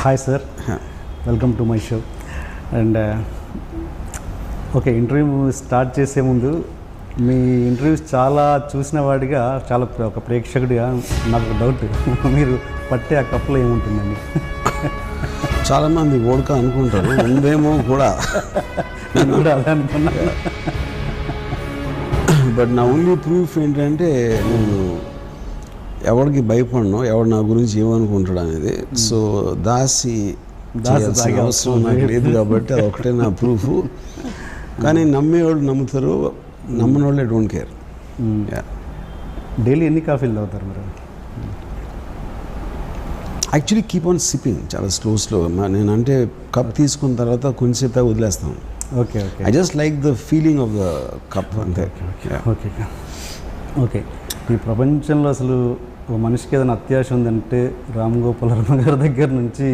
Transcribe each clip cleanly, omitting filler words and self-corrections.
Hi sir, welcome to my show. And okay, interview start చేసే ముందు మీ interviews చాలా చూసిన వాడిగా, చాలా ఒక ప్రేక్షకుడిగా నాకు డౌట్, మీరు పట్టే ఆ కప్పులో ఏముంటుందండి? చాలామంది ఓడక అనుకుంటారు, ఉందేమో కూడా. నేను కూడా అదే అనుకున్నా. బట్ నా ఓన్లీ ప్రూఫ్ ఏంటంటే, నేను ఎవరికి భయపడను, ఎవడు నా గురించి ఏమనుకుంటాడు అనేది. సో దాసి అవసరం నాకు లేదు కాబట్టి అది ఒకటే నా ప్రూఫ్. కానీ నమ్మేవాళ్ళు నమ్ముతారు, నమ్మని వాళ్ళే డోంట్ కేర్. డైలీ ఎన్ని కాఫీలు తాగుతారు మీరు? యాక్చువల్లీ కీప్ ఆన్ సిప్పింగ్, చాలా స్లో. నేను అంటే కప్ తీసుకున్న తర్వాత కొంచెంసేపు వదిలేస్తాను. Okay okay, I just like the feeling of the cup అంతే. Okay okay. ఈ ప్రపంచంలో అసలు ఒక మనిషికి ఏదైనా అత్యాశ ఉందంటే రామ్ గోపాల్ వర్మ గారి దగ్గర నుంచి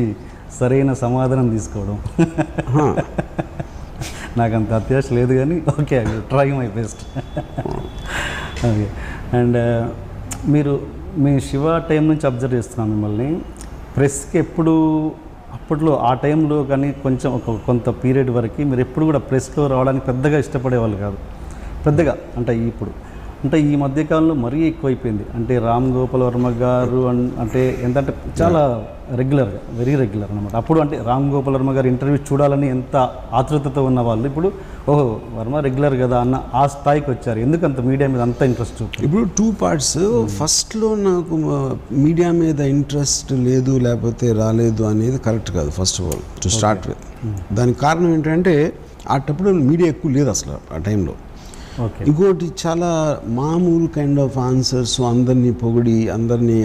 సరైన సమాధానం తీసుకోవడం. నాకు అంత అత్యాశ లేదు కానీ okay, try my best. Okay. And మీరు మీ శివ టైం నుంచి అబ్జర్వ్ చేస్తున్నాను మిమ్మల్ని. ప్రెస్కి ఎప్పుడు అప్పట్లో ఆ టైంలో కానీ కొంచెం కొంత పీరియడ్ వరకు మీరు ఎప్పుడు కూడా ప్రెస్లో రావడానికి పెద్దగా ఇష్టపడేవాళ్ళు కాదు. పెద్దగా అంటే ఇప్పుడు అంటే ఈ మధ్యకాలంలో మరీ ఎక్కువైపోయింది. అంటే రామ్ గోపాల్ వర్మ గారు అంటే ఎంతంటే చాలా రెగ్యులర్గా, వెరీ రెగ్యులర్ అనమాట. అప్పుడు అంటే రామ్ గోపాల్ వర్మ గారు ఇంటర్వ్యూ చూడాలని ఎంత ఆతృతతో ఉన్న వాళ్ళు ఇప్పుడు ఓహో వర్మ రెగ్యులర్ కదా అన్న ఆ స్థాయికి వచ్చారు. ఎందుకు అంత మీడియా మీద అంత ఇంట్రెస్ట్? ఇప్పుడు 2 parts. ఫస్ట్లో నాకు మీడియా మీద ఇంట్రెస్ట్ లేదు, లేకపోతే రాలేదు అనేది కరెక్ట్ కాదు. First of all to start with, దానికి కారణం ఏంటంటే అటప్పుడు మీడియా ఎక్కువ లేదు అసలు ఆ టైంలో. ఇంకోటి చాలా మామూలు కైండ్ ఆఫ్ ఆన్సర్స్, అందరినీ పొగిడి అందరినీ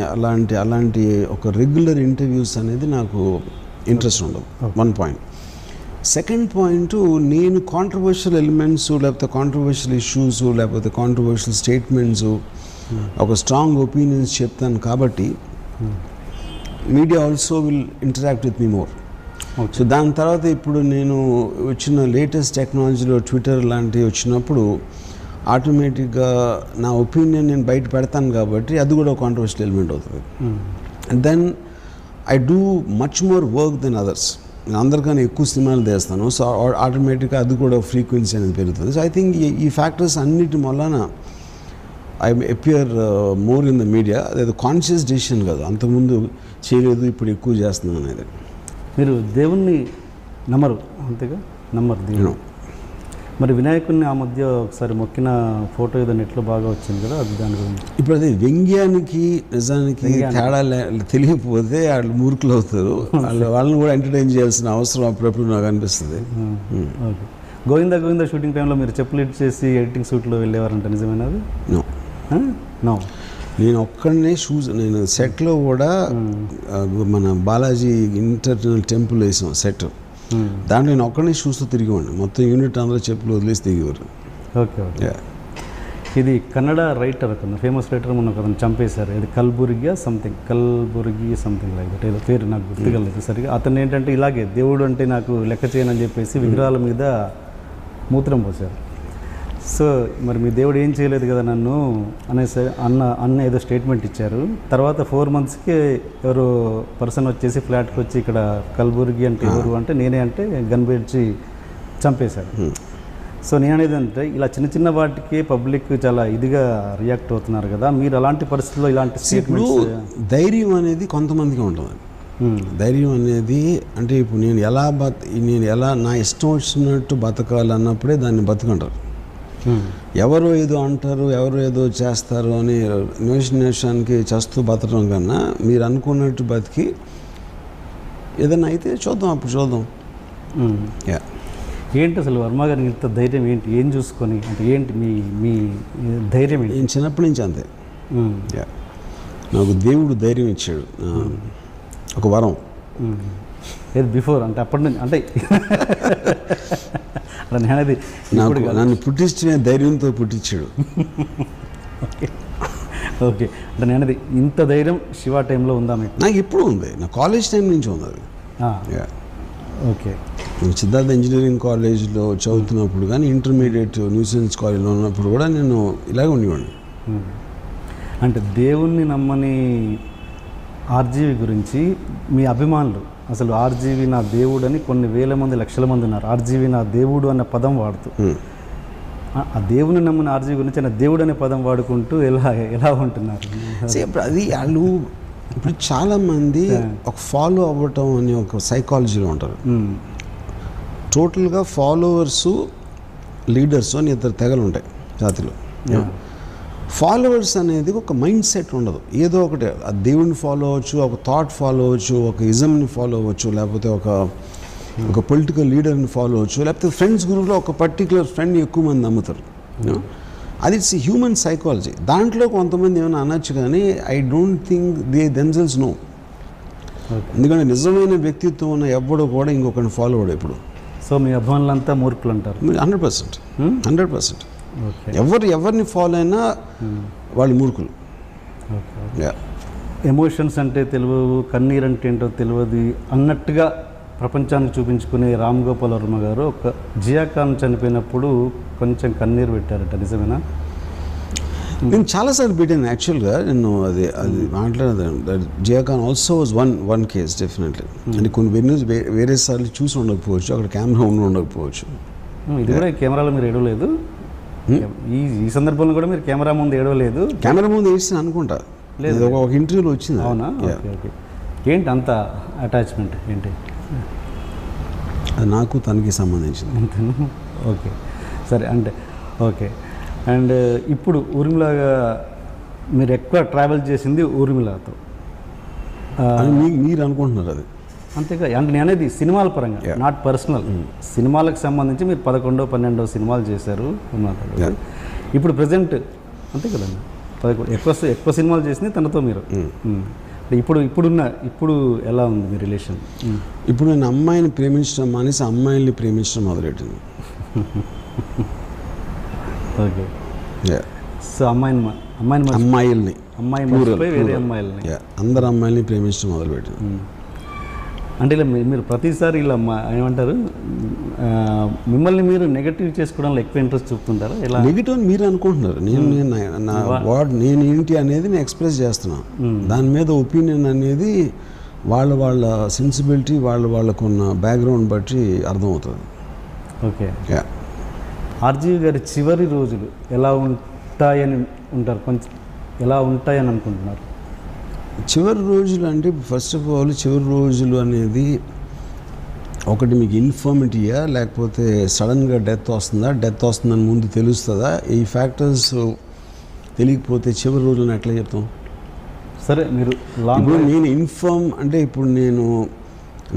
అలాంటి ఒక రెగ్యులర్ ఇంటర్వ్యూస్ అనేది నాకు ఇంట్రెస్ట్ ఉండదు. 1 point. సెకండ్ పాయింట్, నేను కాంట్రవర్షియల్ ఎలిమెంట్స్ లేకపోతే కాంట్రవర్షియల్ ఇష్యూస్ లేకపోతే కాంట్రవర్షియల్ స్టేట్మెంట్స్, ఒక స్ట్రాంగ్ ఒపీనియన్స్ చెప్తాను కాబట్టి media also will interact with me more. So దాని తర్వాత ఇప్పుడు నేను వచ్చిన లేటెస్ట్ టెక్నాలజీలో ట్విట్టర్ లాంటివి వచ్చినప్పుడు ఆటోమేటిక్గా నా ఒపీనియన్ నేను బయట పెడతాను కాబట్టి అది కూడా ఒక కాంట్రవర్షియల్ ఎలిమెంట్ అవుతుంది. And then I do much more work than others. నేను అందరికన్నా ఎక్కువ సినిమాలు తీస్తాను. సో ఆటోమేటిక్గా అది కూడా ఫ్రీక్వెన్సీ అనేది పెరుగుతుంది. సో ఐ థింక్ ఈ ఫ్యాక్టర్స్ అన్నిటి వలన I appear more in the media. అదేదో కాన్షియస్ డెసిషన్ కాదు, అంతకుముందు చేయలేదు ఇప్పుడు ఎక్కువ చేస్తున్నాను అనేది. మీరు దేవుణ్ణి నమ్మరు, అంతేగా? నమ్మరు దేవుడు. మరి వినాయకుడిని ఆ మధ్య ఒకసారి మొక్కిన ఫోటో ఏదో నెట్లో బాగా వచ్చింది కదా, అది దాని గురించి. ఇప్పుడు అది వ్యంగ్యానికి నిజానికి తేడా తెలియకపోతే వాళ్ళు మూర్ఖులు అవుతారు. వాళ్ళని కూడా ఎంటర్టైన్ చేయాల్సిన అవసరం అప్పుడప్పుడు నాకు అనిపిస్తుంది. ఓకే. గోవిందా షూటింగ్ టైంలో మీరు చెప్పులు ఇచ్చేసి ఎడిటింగ్ షూట్లో వెళ్ళేవారంట, నిజమేనది? నో. నేను ఒక్కడనే నేను సెట్లో కూడా మన బాలాజీ ఇంటర్నల్ టెంపుల్ వేసాం సెట్, దాంట్లో నేను ఒక్కడనే షూస్తో తిరిగేవాడిని. మొత్తం యూనిట్ అందరూ చెప్పులు వదిలేసి దిగేవారు. Okay okay. ఇది కన్నడ రైటర్, ఫేమస్ రైటర్ మొన్న ఒక చంపేశారు. ఇది కల్బుర్గి సంథింగ్ లైక్ దట్, ఏదో పేరు నాకు గుర్తుకలేదు సరిగా. అతను ఏంటంటే ఇలాగే దేవుడు అంటే నాకు లెక్క చేయనని చెప్పేసి విగ్రహాల మీద మూత్రం పోసారు. సో మరి మీ దేవుడు ఏం చేయలేదు కదా నన్ను అనేసి అన్న ఏదో స్టేట్మెంట్ ఇచ్చారు. తర్వాత 4 monthsకి ఎవరో పర్సన్ వచ్చేసి ఫ్లాట్కి వచ్చి ఇక్కడ కల్బుర్గి అంటే ఎవరు అంటే నేనే అంటే గన్ పేర్చి చంపేశారు. సో నేను అనేది అంటే ఇలా చిన్న వాటికి పబ్లిక్ చాలా ఇదిగా రియాక్ట్ అవుతున్నారు కదా, మీరు అలాంటి పరిస్థితుల్లో ఇలాంటి స్టేట్మెంట్స్? ధైర్యం అనేది కొంతమందికి ఉంటుంది. ధైర్యం అనేది అంటే ఇప్పుడు నేను ఎలా నా ఇష్టం వచ్చినట్టు బతకాలన్నప్పుడే దాన్ని బతుకుంటారు. ఎవరో ఏదో అంటారు, ఎవరో ఏదో చేస్తారు అని ఇమాజినేషన్కి చేస్తూ బతకడం కన్నా మీరు అనుకున్నట్టు బతికి ఏదైనా అయితే అప్పుడు చూద్దాం. ఏంటి అసలు వర్మ గారికి ఇంత ధైర్యం ఏంటి? ఏం చూసుకొని అంటే ఏంటి మీ ధైర్యం ఏంటి? నేను చిన్నప్పటి నుంచి అంతే. నాకు దేవుడు ధైర్యం ఇచ్చాడు, ఒక వరం. ఏది బిఫోర్ అంటే అప్పటి నుంచి అంటే నేనది నన్ను పుట్టించిన ధైర్యంతో పుట్టించాడు. ఓకే. అంటే నేనది ఇంత ధైర్యం శివ టైంలో ఉందా మీకు? నాకు ఎప్పుడు ఉంది, నా కాలేజ్ టైం నుంచి ఉంది అది. ఓకే. నేను సిద్ధార్థ ఇంజనీరింగ్ కాలేజ్లో చదువుతున్నప్పుడు కానీ ఇంటర్మీడియట్ న్యూసెన్స్ కాలేజ్లో ఉన్నప్పుడు కూడా నేను ఇలాగే ఉండేవాడిని. అంటే దేవుణ్ణి నమ్మని ఆర్జీవి గురించి మీ అభిమానులు అసలు ఆర్జీవి నా దేవుడు అని కొన్ని వేల మంది లక్షల మంది ఉన్నారు. ఆర్జీవి నా దేవుడు అన్న పదం వాడుతూ ఆ దేవుని నమ్మిన ఆర్జీవి గురించి ఆయన దేవుడు అనే పదం వాడుకుంటూ ఎలా ఉంటున్నారు? ఇప్పుడు అది వాళ్ళు ఇప్పుడు చాలామంది ఒక ఫాలో అవ్వటం అని ఒక సైకాలజీలో ఉంటారు. టోటల్గా ఫాలోవర్స్ లీడర్స్ అని ఇద్దరు తెగలు ఉంటాయి జాతిలో. ఫాలోవర్స్ అనేది ఒక మైండ్ సెట్ ఉండదు. ఏదో ఒకటి ఆ దేవుడిని ఫాలో అవ్వచ్చు, ఒక థాట్ ఫాలో అవ్వచ్చు, ఒక ఇజంని ఫాలో అవ్వచ్చు, లేకపోతే ఒక పొలిటికల్ లీడర్ని ఫాలో అవ్వచ్చు, లేకపోతే ఫ్రెండ్స్ గ్రూప్లో ఒక పర్టికులర్ ఫ్రెండ్ని ఎక్కువ మంది నమ్ముతారు. అది ఇట్స్ హ్యూమన్ సైకాలజీ. దాంట్లో కొంతమంది ఏమైనా అనొచ్చు, కానీ I don't think they themselves know. ఎందుకంటే నిజమైన వ్యక్తిత్వం ఉన్న ఎవ్వడో కూడా ఇంకొకరిని ఫాలో అవ్వడు ఇప్పుడు. సో మీ అభిమానులంతా మూర్ఖులు అంటారు? 100%. ఎవరిని ఫాలో అయినా వాళ్ళు మూర్ఖులు. ఎమోషన్స్ అంటే తెలియదు, కన్నీరు అంటే ఏంటో తెలియదు అన్నట్టుగా ప్రపంచానికి చూపించుకునే రామ్ గోపాల్ వర్మ గారు ఒక జియా ఖాన్ చనిపోయినప్పుడు కొంచెం కన్నీరు పెట్టారట, నిజమేనా? నేను చాలాసార్లు పెట్టాను యాక్చువల్గా. నేను అది మాట్లాడదాను. Jiah Khan also was one case definitely. అంటే కొన్ని వేరే సార్లు చూసి ఉండకపోవచ్చు, అక్కడ కెమెరా ఉండకపోవచ్చు. ఇది కూడా కెమెరాలో మీరు ఏడవలేదు? ఈ సందర్భంలో కూడా మీరు కెమెరా ముందు ఏడవలేదు? కెమెరా ముందు వేసిన అనుకుంటా లేదు, ఒక ఇంటర్వ్యూలో వచ్చింది. అవునా? ఓకే. ఏంటి అంత అటాచ్మెంట్ ఏంటి? అది నాకు తనకి సంబంధించింది. ఓకే, సరే. అంటే ఓకే. అండ్ ఇప్పుడు ఊర్మిళగా మీరు ఎక్కువ ట్రావెల్ చేసింది ఊర్మిళతో మీరు అనుకుంటున్నారు అది? అంతేగా. అంటే నేను అనేది సినిమాల పరంగా, నాట్ పర్సనల్. సినిమాలకు సంబంధించి మీరు 11వ 12వ సినిమాలు చేశారు. ఇప్పుడు ప్రజెంట్ అంతే కదండి, 11 ఎక్కువ సినిమాలు చేసింది తనతో మీరు. ఇప్పుడు ఎలా ఉంది మీ రిలేషన్? ఇప్పుడు నేను అమ్మాయిని ప్రేమించడం మానేసి అమ్మాయిల్ని ప్రేమించడం మొదలెట్టింది. ఓకే. సో అమ్మాయిల్ని వేరే అమ్మాయిల్ని అందరు అమ్మాయిల్ని ప్రేమించడం మొదలుపెట్టింది. అంటే ఇలా మీరు ప్రతిసారి ఇలా ఏమంటారు, మిమ్మల్ని మీరు నెగటివ్ చేసుకోవడంలో ఎక్కువ ఇంట్రెస్ట్ చూపుతుంటారా? ఇలా నెగిటివ్ అని మీరు అనుకుంటున్నారు. నేను ఏంటి అనేది నేను ఎక్స్ప్రెస్ చేస్తున్నాను. దాని మీద ఒపీనియన్ అనేది వాళ్ళ సెన్సిబిలిటీ వాళ్ళకున్న బ్యాక్గ్రౌండ్ బట్టి అర్థమవుతుంది. ఓకే. ఆర్జీవి గారి చివరి రోజులు ఎలా ఉంటాయని అనుకుంటున్నారు? చివరి రోజులు అంటే ఫస్ట్ ఆఫ్ ఆల్ చివరి రోజులు అనేది ఒకటి మీకు ఇన్ఫర్మిటీయా, లేకపోతే సడన్గా డెత్ వస్తుందని ముందు తెలుస్తుందా? ఈ ఫ్యాక్టర్స్ తెలియకపోతే చివరి రోజులను ఎట్లా చెప్తాం? సరే, మీరు ఇప్పుడు నేను ఇన్ఫార్మ్ అంటే ఇప్పుడు నేను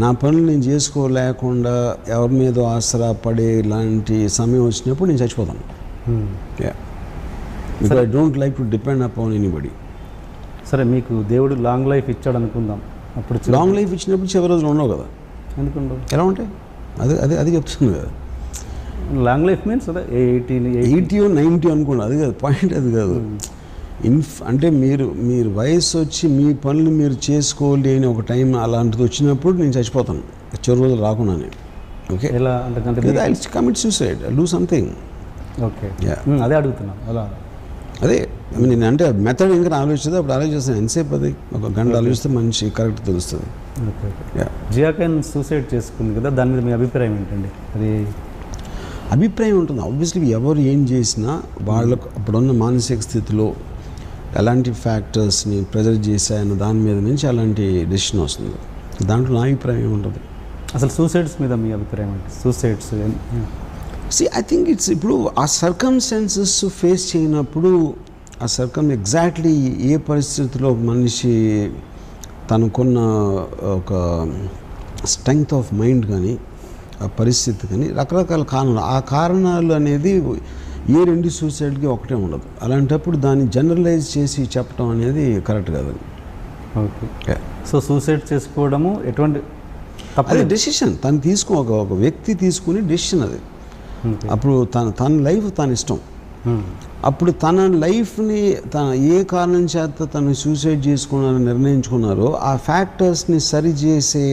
నా పనులు నేను చేసుకోలేకుండా ఎవరి మీద ఆసరా పడే ఇలాంటి సమయం వచ్చినప్పుడు నేను చచ్చిపోతాను. Because I don't like to depend upon anybody. సరే, మీకు దేవుడు లాంగ్ లైఫ్ ఇచ్చాడు అనుకుందాం. అప్పుడు లాంగ్ లైఫ్ ఇచ్చినప్పుడు చివరి రోజులు ఉండవు కదా? ఎందుకుండవు? ఎలా ఉంటాయి? అది చెప్తుంది కదా. లాంగ్ లైఫ్ మీన్స్ అదే 80 or 90 అనుకోండి. అది కాదు పాయింట్, అది కాదు. అంటే మీరు వయసు వచ్చి మీ పనులు మీరు చేసుకోలేని ఒక టైం అలాంటిది వచ్చినప్పుడు నేను చచ్చిపోతాను చివరి రోజులు రాకుండానే. ఓకే. ఎలా అంటే I commit suicide, I do something. Okay, అదే అడుగుతున్నాను. అలా అదే నేను అంటే మెథడ్ ఇంకా ఆలోచిస్తే అప్పుడు ఆలోచిస్తాను. ఎంతసేపు అది ఒక గంట ఆలోచిస్తే మంచి కరెక్ట్ తెలుస్తుంది. జియా ఖాన్ సూసైడ్ చేసుకుంది కదా, దాని మీద మీ అభిప్రాయం ఏంటండి? అది అభిప్రాయం ఉంటుంది. ఆబ్వియస్లీ ఎవరు ఏం చేసినా వాళ్ళకు అప్పుడున్న మానసిక స్థితిలో ఎలాంటి ఫ్యాక్టర్స్ని ప్రెజర్ చేశాయన్న దాని మీద నుంచి అలాంటి డెసిషన్ వస్తుంది. దాంట్లో నా అభిప్రాయం ఉంటుంది. అసలు సూసైడ్స్ మీద మీ అభిప్రాయం ఏంటి? సూసైడ్స్ ఐ థింక్ ఇట్స్ ఇప్పుడు ఆ సర్కమ్స్టాన్సెస్ ఫేస్ చేయనప్పుడు ఎగ్జాక్ట్లీ ఏ పరిస్థితిలో మనిషి తనకున్న ఒక స్ట్రెంగ్త్ ఆఫ్ మైండ్ కానీ ఆ పరిస్థితి కానీ రకరకాల కారణాలు, ఆ కారణాలు అనేది ఏ రెండు సూసైడ్కి ఒకటే ఉండదు. అలాంటప్పుడు దాన్ని జనరలైజ్ చేసి చెప్పడం అనేది కరెక్ట్ కాదు. ఓకే. సో సూసైడ్ చేసుకోవడము ఎటువంటి అది డెసిషన్ తను ఒక వ్యక్తి తీసుకునే డెసిషన్ అది. అప్పుడు తన లైఫ్ తన ఇష్టం. అప్పుడు తన లైఫ్ని ఏ కారణం చేత తను సూసైడ్ చేసుకున్నారని నిర్ణయించుకున్నారో ఆ ఫ్యాక్టర్స్ని సరిచేసే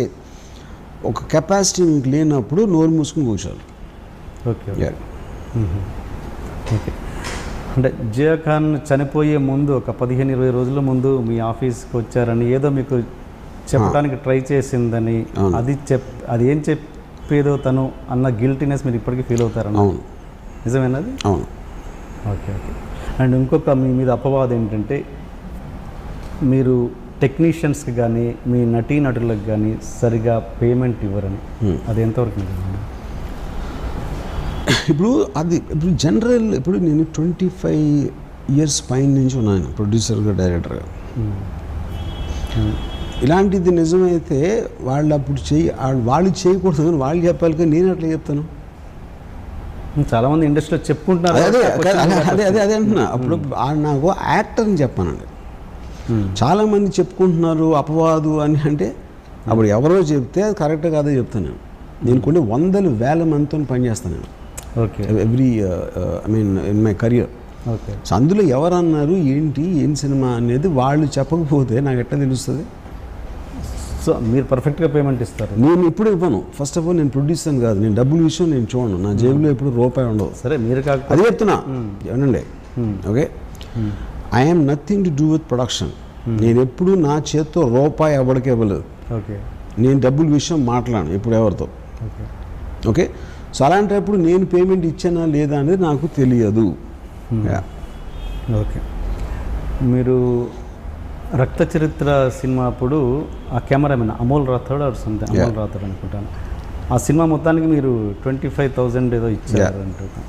ఒక కెపాసిటీ మీకు లేనప్పుడు నోరు మూసుకుని కూర్చోాలి. ఓకే. ఓకే. అంటే జియా ఖాన్ చనిపోయే ముందు ఒక 15-20 రోజుల ముందు మీ ఆఫీస్కి వచ్చారని ఏదో మీకు చెప్పడానికి ట్రై చేసిందని, అది ఏం చెప్పేదో తను అన్న గిల్టీనెస్ మీరు ఇప్పటికీ ఫీల్ అవుతారని. అవును. నిజమేనది? అవును. ఓకే. అండ్ ఇంకొక మీ మీద అపవాదం ఏంటంటే మీరు టెక్నీషియన్స్కి కానీ మీ నటీనటులకు కానీ సరిగా పేమెంట్ ఇవ్వరని. అది ఎంతవరకు నిజమండి? ఇప్పుడు జనరల్ నేను 25 years పైన నుంచి ఉన్నాను ప్రొడ్యూసర్గా, డైరెక్టర్గా. ఇలాంటిది నిజమైతే వాళ్ళు అప్పుడు వాళ్ళు చేయకూడదు కానీ వాళ్ళు చెప్పాలి, కానీ నేను అట్లా చెప్తాను. చాలామంది ఇండస్ట్రీలో చెప్పుకుంటున్నారు. అదే అంటున్నా. అప్పుడు నాకు యాక్టర్ అని చెప్పానండి. చాలామంది చెప్పుకుంటున్నారు అపవాదు అని. అంటే అప్పుడు ఎవరో చెప్తే అది కరెక్ట్ కాదో చెప్తాను నేను కొన్ని 100,000 మందితో పనిచేస్తాను నేను. Okay. Every in my career. Okay. So అందులో ఎవరన్నారు ఏం సినిమా అనేది వాళ్ళు చెప్పకపోతే నాకు ఎట్లా తెలుస్తుంది? సో మీరు పర్ఫెక్ట్గా పేమెంట్ ఇస్తారు. నేను ఇప్పుడు ఇవ్వను. ఫస్ట్ ఆఫ్ ఆల్ నేను ప్రొడ్యూసర్ కాదు, నేను డబ్బుల విషయం నేను చూడను. నా జేబులో ఎప్పుడు రూపాయి ఉండదు. సరే మీరు కాకపోతే అదే చెప్తున్నా ఏమండి. Okay, I'm nothing to do with production. నేను ఎప్పుడు నా చేత్తో రూపాయి ఎవరికి ఇవ్వలేదు. ఓకే. నేను డబ్బుల విషయం మాట్లాడను ఎప్పుడు ఎవరితో. ఓకే. ఓకే. సో అలాంటప్పుడు నేను పేమెంట్ ఇచ్చానా లేదా అనేది నాకు తెలియదు. ఓకే. మీరు రక్త చరిత్ర సినిమా అప్పుడు ఆ కెమెరామెన్ అమోల్ రాథోడ్ అమోల్ రాథోడ్ అనుకుంటాను, ఆ సినిమా మొత్తానికి మీరు 25,000 ఏదో ఇచ్చారు అంటున్నా.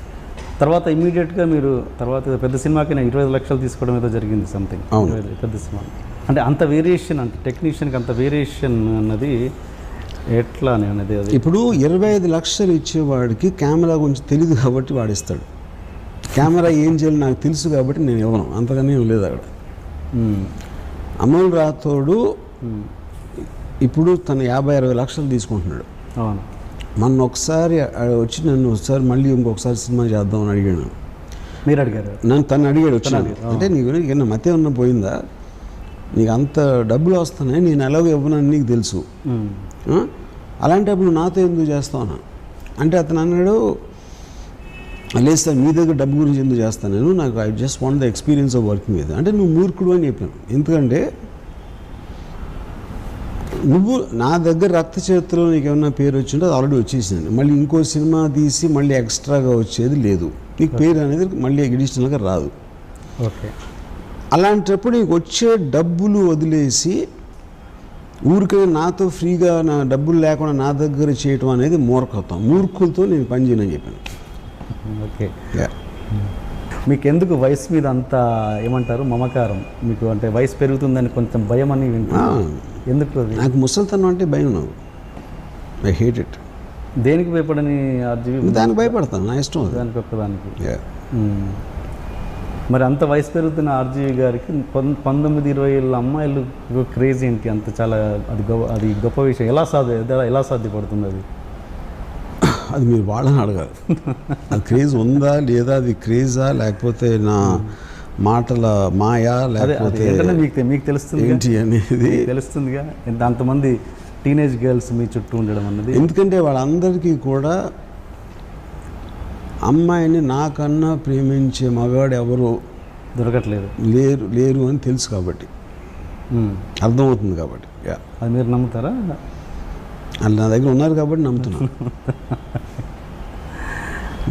తర్వాత ఇమీడియట్గా మీరు తర్వాత పెద్ద సినిమాకి 25 లక్షలు తీసుకోవడం ఏదో జరిగింది సంథింగ్. పెద్ద సినిమా అంటే అంత వేరియేషన్, అంటే టెక్నీషియన్కి అంత వేరియేషన్ అన్నది ఎట్లా అనేది? అది ఇప్పుడు 25 లక్షలు ఇచ్చేవాడికి కెమెరా గురించి తెలియదు కాబట్టి వాడిస్తాడు. కెమెరా ఏం చేయాలి నాకు తెలుసు కాబట్టి నేను ఇవ్వను, అంతగానే ఏం లేదు అక్కడ. అమోల్ రాథోడు ఇప్పుడు తను 50-60 లక్షలు తీసుకుంటున్నాడు. అవును. మొన్న ఒకసారి వచ్చి నన్ను ఒకసారి మళ్ళీ ఇంకొకసారి సినిమా చేద్దామని అడిగాను. మీరు అడిగారు? తను అడిగాడు వచ్చాను. అంటే నీకు మతే ఉన్న పోయిందా, నీకు అంత డబ్బులు వస్తున్నాయి, నేను ఎలాగో ఇవ్వనని నీకు తెలుసు, అలాంటప్పుడు నాతో ఎందుకు చేస్తావు అంటే అతను అన్నాడు, లేదు సార్ మీ దగ్గర డబ్బు గురించి ఎందుకు చేస్తాను నేను, నాకు I just want the experience of working with. అంటే నువ్వు మూర్ఖుడు అని చెప్పాను. ఎందుకంటే నువ్వు నా దగ్గర రక్త చరిత్రలో నీకు ఏమన్నా పేరు వచ్చింటే అది ఆల్రెడీ వచ్చేసింది. మళ్ళీ ఇంకో సినిమా తీసి మళ్ళీ ఎక్స్ట్రాగా వచ్చేది లేదు, నీకు పేరు అనేది మళ్ళీ ఎడిషనల్గా రాదు. ఓకే. అలాంటప్పుడు నీకు వచ్చే డబ్బులు వదిలేసి ఊరికే నాతో ఫ్రీగా నా డబ్బులు లేకుండా నా దగ్గర చేయటం అనేది మూర్ఖత్వం. మూర్ఖులతో నేను పని చేయనని చెప్పాను. ఓకే. మీకు ఎందుకు వయసు మీద అంత ఏమంటారు మమకారం? మీకు అంటే వయసు పెరుగుతుందని కొంచెం భయం అని వింటున్నాను. ఎందుకు? నాకు ముసలితనం అంటే భయం. నాకు ఐ హేట్ ఇట్. దేనికి భయపడని ఆర్జీవి? దానికి భయపడతాను, నా ఇష్టం దానికి ఒక్కదానికి. మరి అంత వయసు పెరుగుతున్న ఆర్జీవి గారికి 19-20 ఏళ్ళ అమ్మాయిలు క్రేజ్ ఏంటి అంత? చాలా అది గొప్ప విషయం. ఎలా సాధ్యపడుతుంది అది? అది మీరు వాళ్ళని అడగాలి. అది క్రేజ్ ఉందా లేదా, అది క్రేజా లేకపోతే నా మాటల మాయా లేకపోతే మీకు తెలుస్తుంది ఏంటి అనేది తెలుస్తుందిగా. అంతమంది టీనేజ్ గర్ల్స్ మీ చుట్టూ ఉండడం అన్నది. ఎందుకంటే వాళ్ళందరికీ కూడా అమ్మాయిని నాకన్నా ప్రేమించే మగాడు ఎవరు దొరకట్లేదు, లేరు అని తెలుసు కాబట్టి, అర్థమవుతుంది కాబట్టి. అది మీరు నమ్ముతారా? వాళ్ళు నా దగ్గర ఉన్నారు కాబట్టి నమ్ముతున్నాను.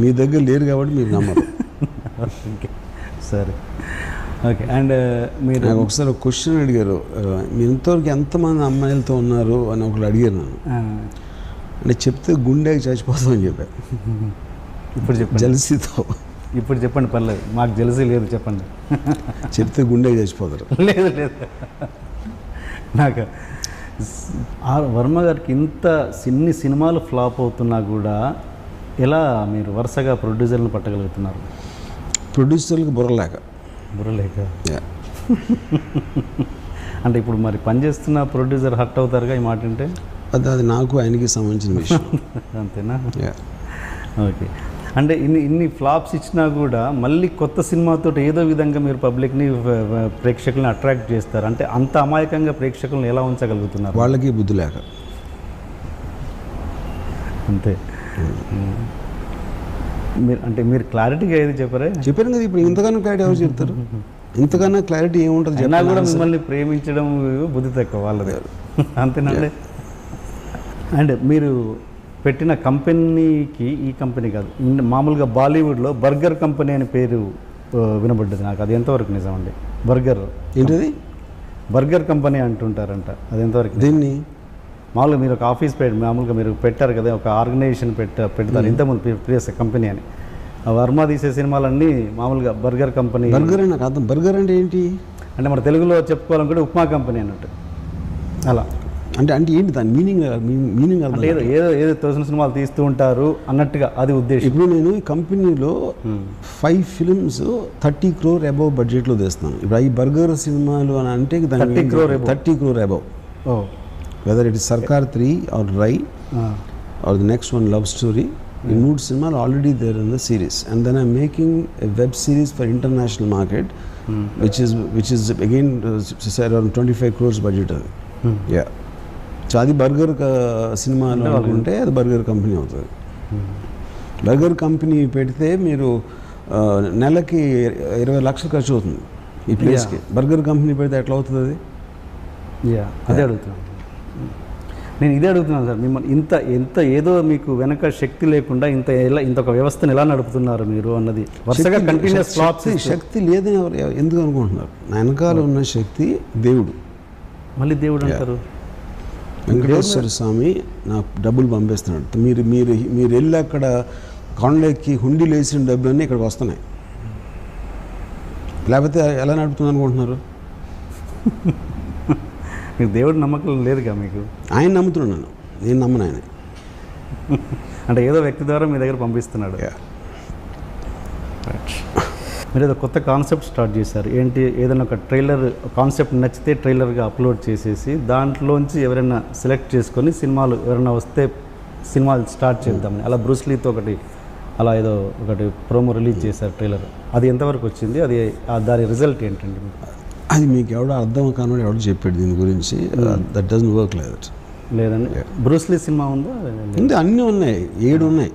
మీ దగ్గర లేరు కాబట్టి మీరు నమ్మరు. సరే. ఓకే. అండ్ మీరు నాకు ఒకసారి ఒక క్వశ్చన్ అడిగారు, మీరు ఇంతవరకు ఎంతమంది అమ్మాయిలతో ఉన్నారు అని ఒకళ్ళు అడిగారు నన్ను. అంటే చెప్తే గుండెకి చచ్చిపోతామని చెప్పారు. ఇప్పుడు చెప్పండి. జలసీతో ఇప్పుడు చెప్పండి, పర్లేదు, మాకు జలసీ లేదు, చెప్పండి. చెప్తే గుండెకి చచ్చిపోతారు. లేదు నాకు వర్మ గారికి ఇంత ఇన్ని సినిమాలు ఫ్లాప్ అవుతున్నా కూడా ఎలా మీరు వరుసగా ప్రొడ్యూసర్లను పట్టగలుగుతున్నారు? ప్రొడ్యూసర్లకు బుర్రలేక. అంటే ఇప్పుడు మరి పనిచేస్తున్న ప్రొడ్యూసర్ హర్ట్ అవుతారుగా ఈ మాట అంటే? అది నాకు ఆయనకి సంబంధించిన విషయం. అంతేనా? ఓకే. అంటే ఇన్ని ఫ్లాప్స్ ఇచ్చినా కూడా మళ్ళీ కొత్త సినిమాతో ఏదో విధంగా మీరు పబ్లిక్ని ప్రేక్షకులను అట్రాక్ట్ చేస్తారు. అంటే అంత అమాయకంగా ప్రేక్షకులను ఎలా ఉంచగలుగుతున్నారు? వాళ్ళకి బుద్ధి లేక. అంతే. మీరు క్లారిటీగా ఏది చెప్పారు కదా. ఇప్పుడు ఇంతకన్నా క్లారిటీ ఎవరు చెప్తారు? ఇంతకన్నా క్లారిటీ ఏముంటుంది? అయినా కూడా మిమ్మల్ని ప్రేమించడం బుద్ధి తక్కువ వాళ్ళది. అంతేనండి. అండ్ మీరు పెట్టిన కంపెనీకి, ఈ కంపెనీ కాదు, మామూలుగా బాలీవుడ్లో బర్గర్ కంపెనీ అనే పేరు వినబడ్డది నాకు. అది ఎంతవరకు నిజం అండి? బర్గర్ ఏంటది? బర్గర్ కంపెనీ అంటుంటారంట, అది ఎంతవరకు? దీన్ని మామూలుగా మీరు ఒక ఆఫీస్ మామూలుగా మీరు పెట్టారు కదా, ఒక ఆర్గనైజేషన్ పెడతారు ఇంతకుముందు ప్రీవియస్ కంపెనీ అని. ఆ వర్మ తీసే సినిమాలన్నీ మామూలుగా బర్గర్ కంపెనీ. బర్గర్ అని నాకు అర్థం. బర్గర్ అంటే ఏంటి? అంటే మన తెలుగులో చెప్పుకోవాలనుకుంటే ఉప్మా కంపెనీ అన్నట్టు. అలా అంటే ఏంటి దాని మీనింగ్ అర్థం? అంటే ఏదో తోసిన సినిమాలు తీస్తూ ఉంటారు అన్నట్టుగా, అది ఉద్దేశం. ఇప్పుడు నేను ఈ కంపెనీలో 5 ఫిల్మ్స్ 30 crore అబౌవ్ బడ్జెట్లో తీస్తున్నాను. ఇప్పుడు ఈ బర్గర్ సినిమాలు అని అంటే 30 crore above. Oh, whether it is Sarkar 3 or Rai or the next one love story, ఈ 3 సినిమాలు already there in the series. And then I'm making a web series for international market which is again around 25 crores budget అది. Yeah, so అది burger సినిమాలు అనుకుంటే అది burger company అవుతుంది. Burger company పెడితే మీరు నెలకి 20 లక్షలు ఖర్చు అవుతుంది ఈ ప్లేస్కి. బర్గర్ కంపెనీ పెడితే ఎట్లా అవుతుంది అది? అదే అడుగుతున్నాను నేను, ఇదే అడుగుతున్నాను సార్ మిమ్మల్ని. ఇంత ఏదో మీకు వెనక శక్తి లేకుండా ఇంత ఒక వ్యవస్థను ఎలా నడుపుతున్నారు మీరు అన్నది వరుసగా కంటిన్యూస్ ఫ్లాప్స్. శక్తి లేదని ఎందుకు అనుకుంటున్నారు? నా వెనకాల ఉన్న శక్తి దేవుడు. మళ్ళీ దేవుడు అంటారు. వెంకటేశ్వర స్వామి నాకు డబ్బులు పంపిస్తున్నాడు. మీరు వెళ్ళి అక్కడ కొండలెక్కి హుండీలు వేసిన డబ్బులన్నీ ఇక్కడికి వస్తున్నాయి. లేకపోతే ఎలా నడుపుతుంది అనుకుంటున్నారు? మీకు దేవుడు నమ్మకం లేదుగా మీకు? ఆయన నమ్ముతున్నాను నన్ను, నేను నమ్మను ఆయన. అంటే ఏదో వ్యక్తి ద్వారా మీ దగ్గర పంపిస్తున్నాడు. మీరు ఏదో కొత్త కాన్సెప్ట్ స్టార్ట్ చేశారు. ఏంటి? ఏదైనా ఒక ట్రైలర్ కాన్సెప్ట్ నచ్చితే ట్రైలర్గా అప్లోడ్ చేసేసి దాంట్లోంచి ఎవరైనా సెలెక్ట్ చేసుకొని సినిమాలు ఎవరైనా వస్తే సినిమాలు స్టార్ట్ చేద్దామని. అలా బ్రూస్లీతో అలా ఏదో ఒకటి ప్రోమో రిలీజ్ చేశారు ట్రైలర్. అది ఎంతవరకు వచ్చింది? దాని రిజల్ట్ ఏంటండి? అది మీకు ఎవడో అర్థం కానోడు ఎవడో చెప్పాడు దీని గురించి. That doesn't work like that. లేదండి, బ్రూస్లీ సినిమా ఉందా? ఉంది, అన్నీ ఉన్నాయి, 7 ఉన్నాయి.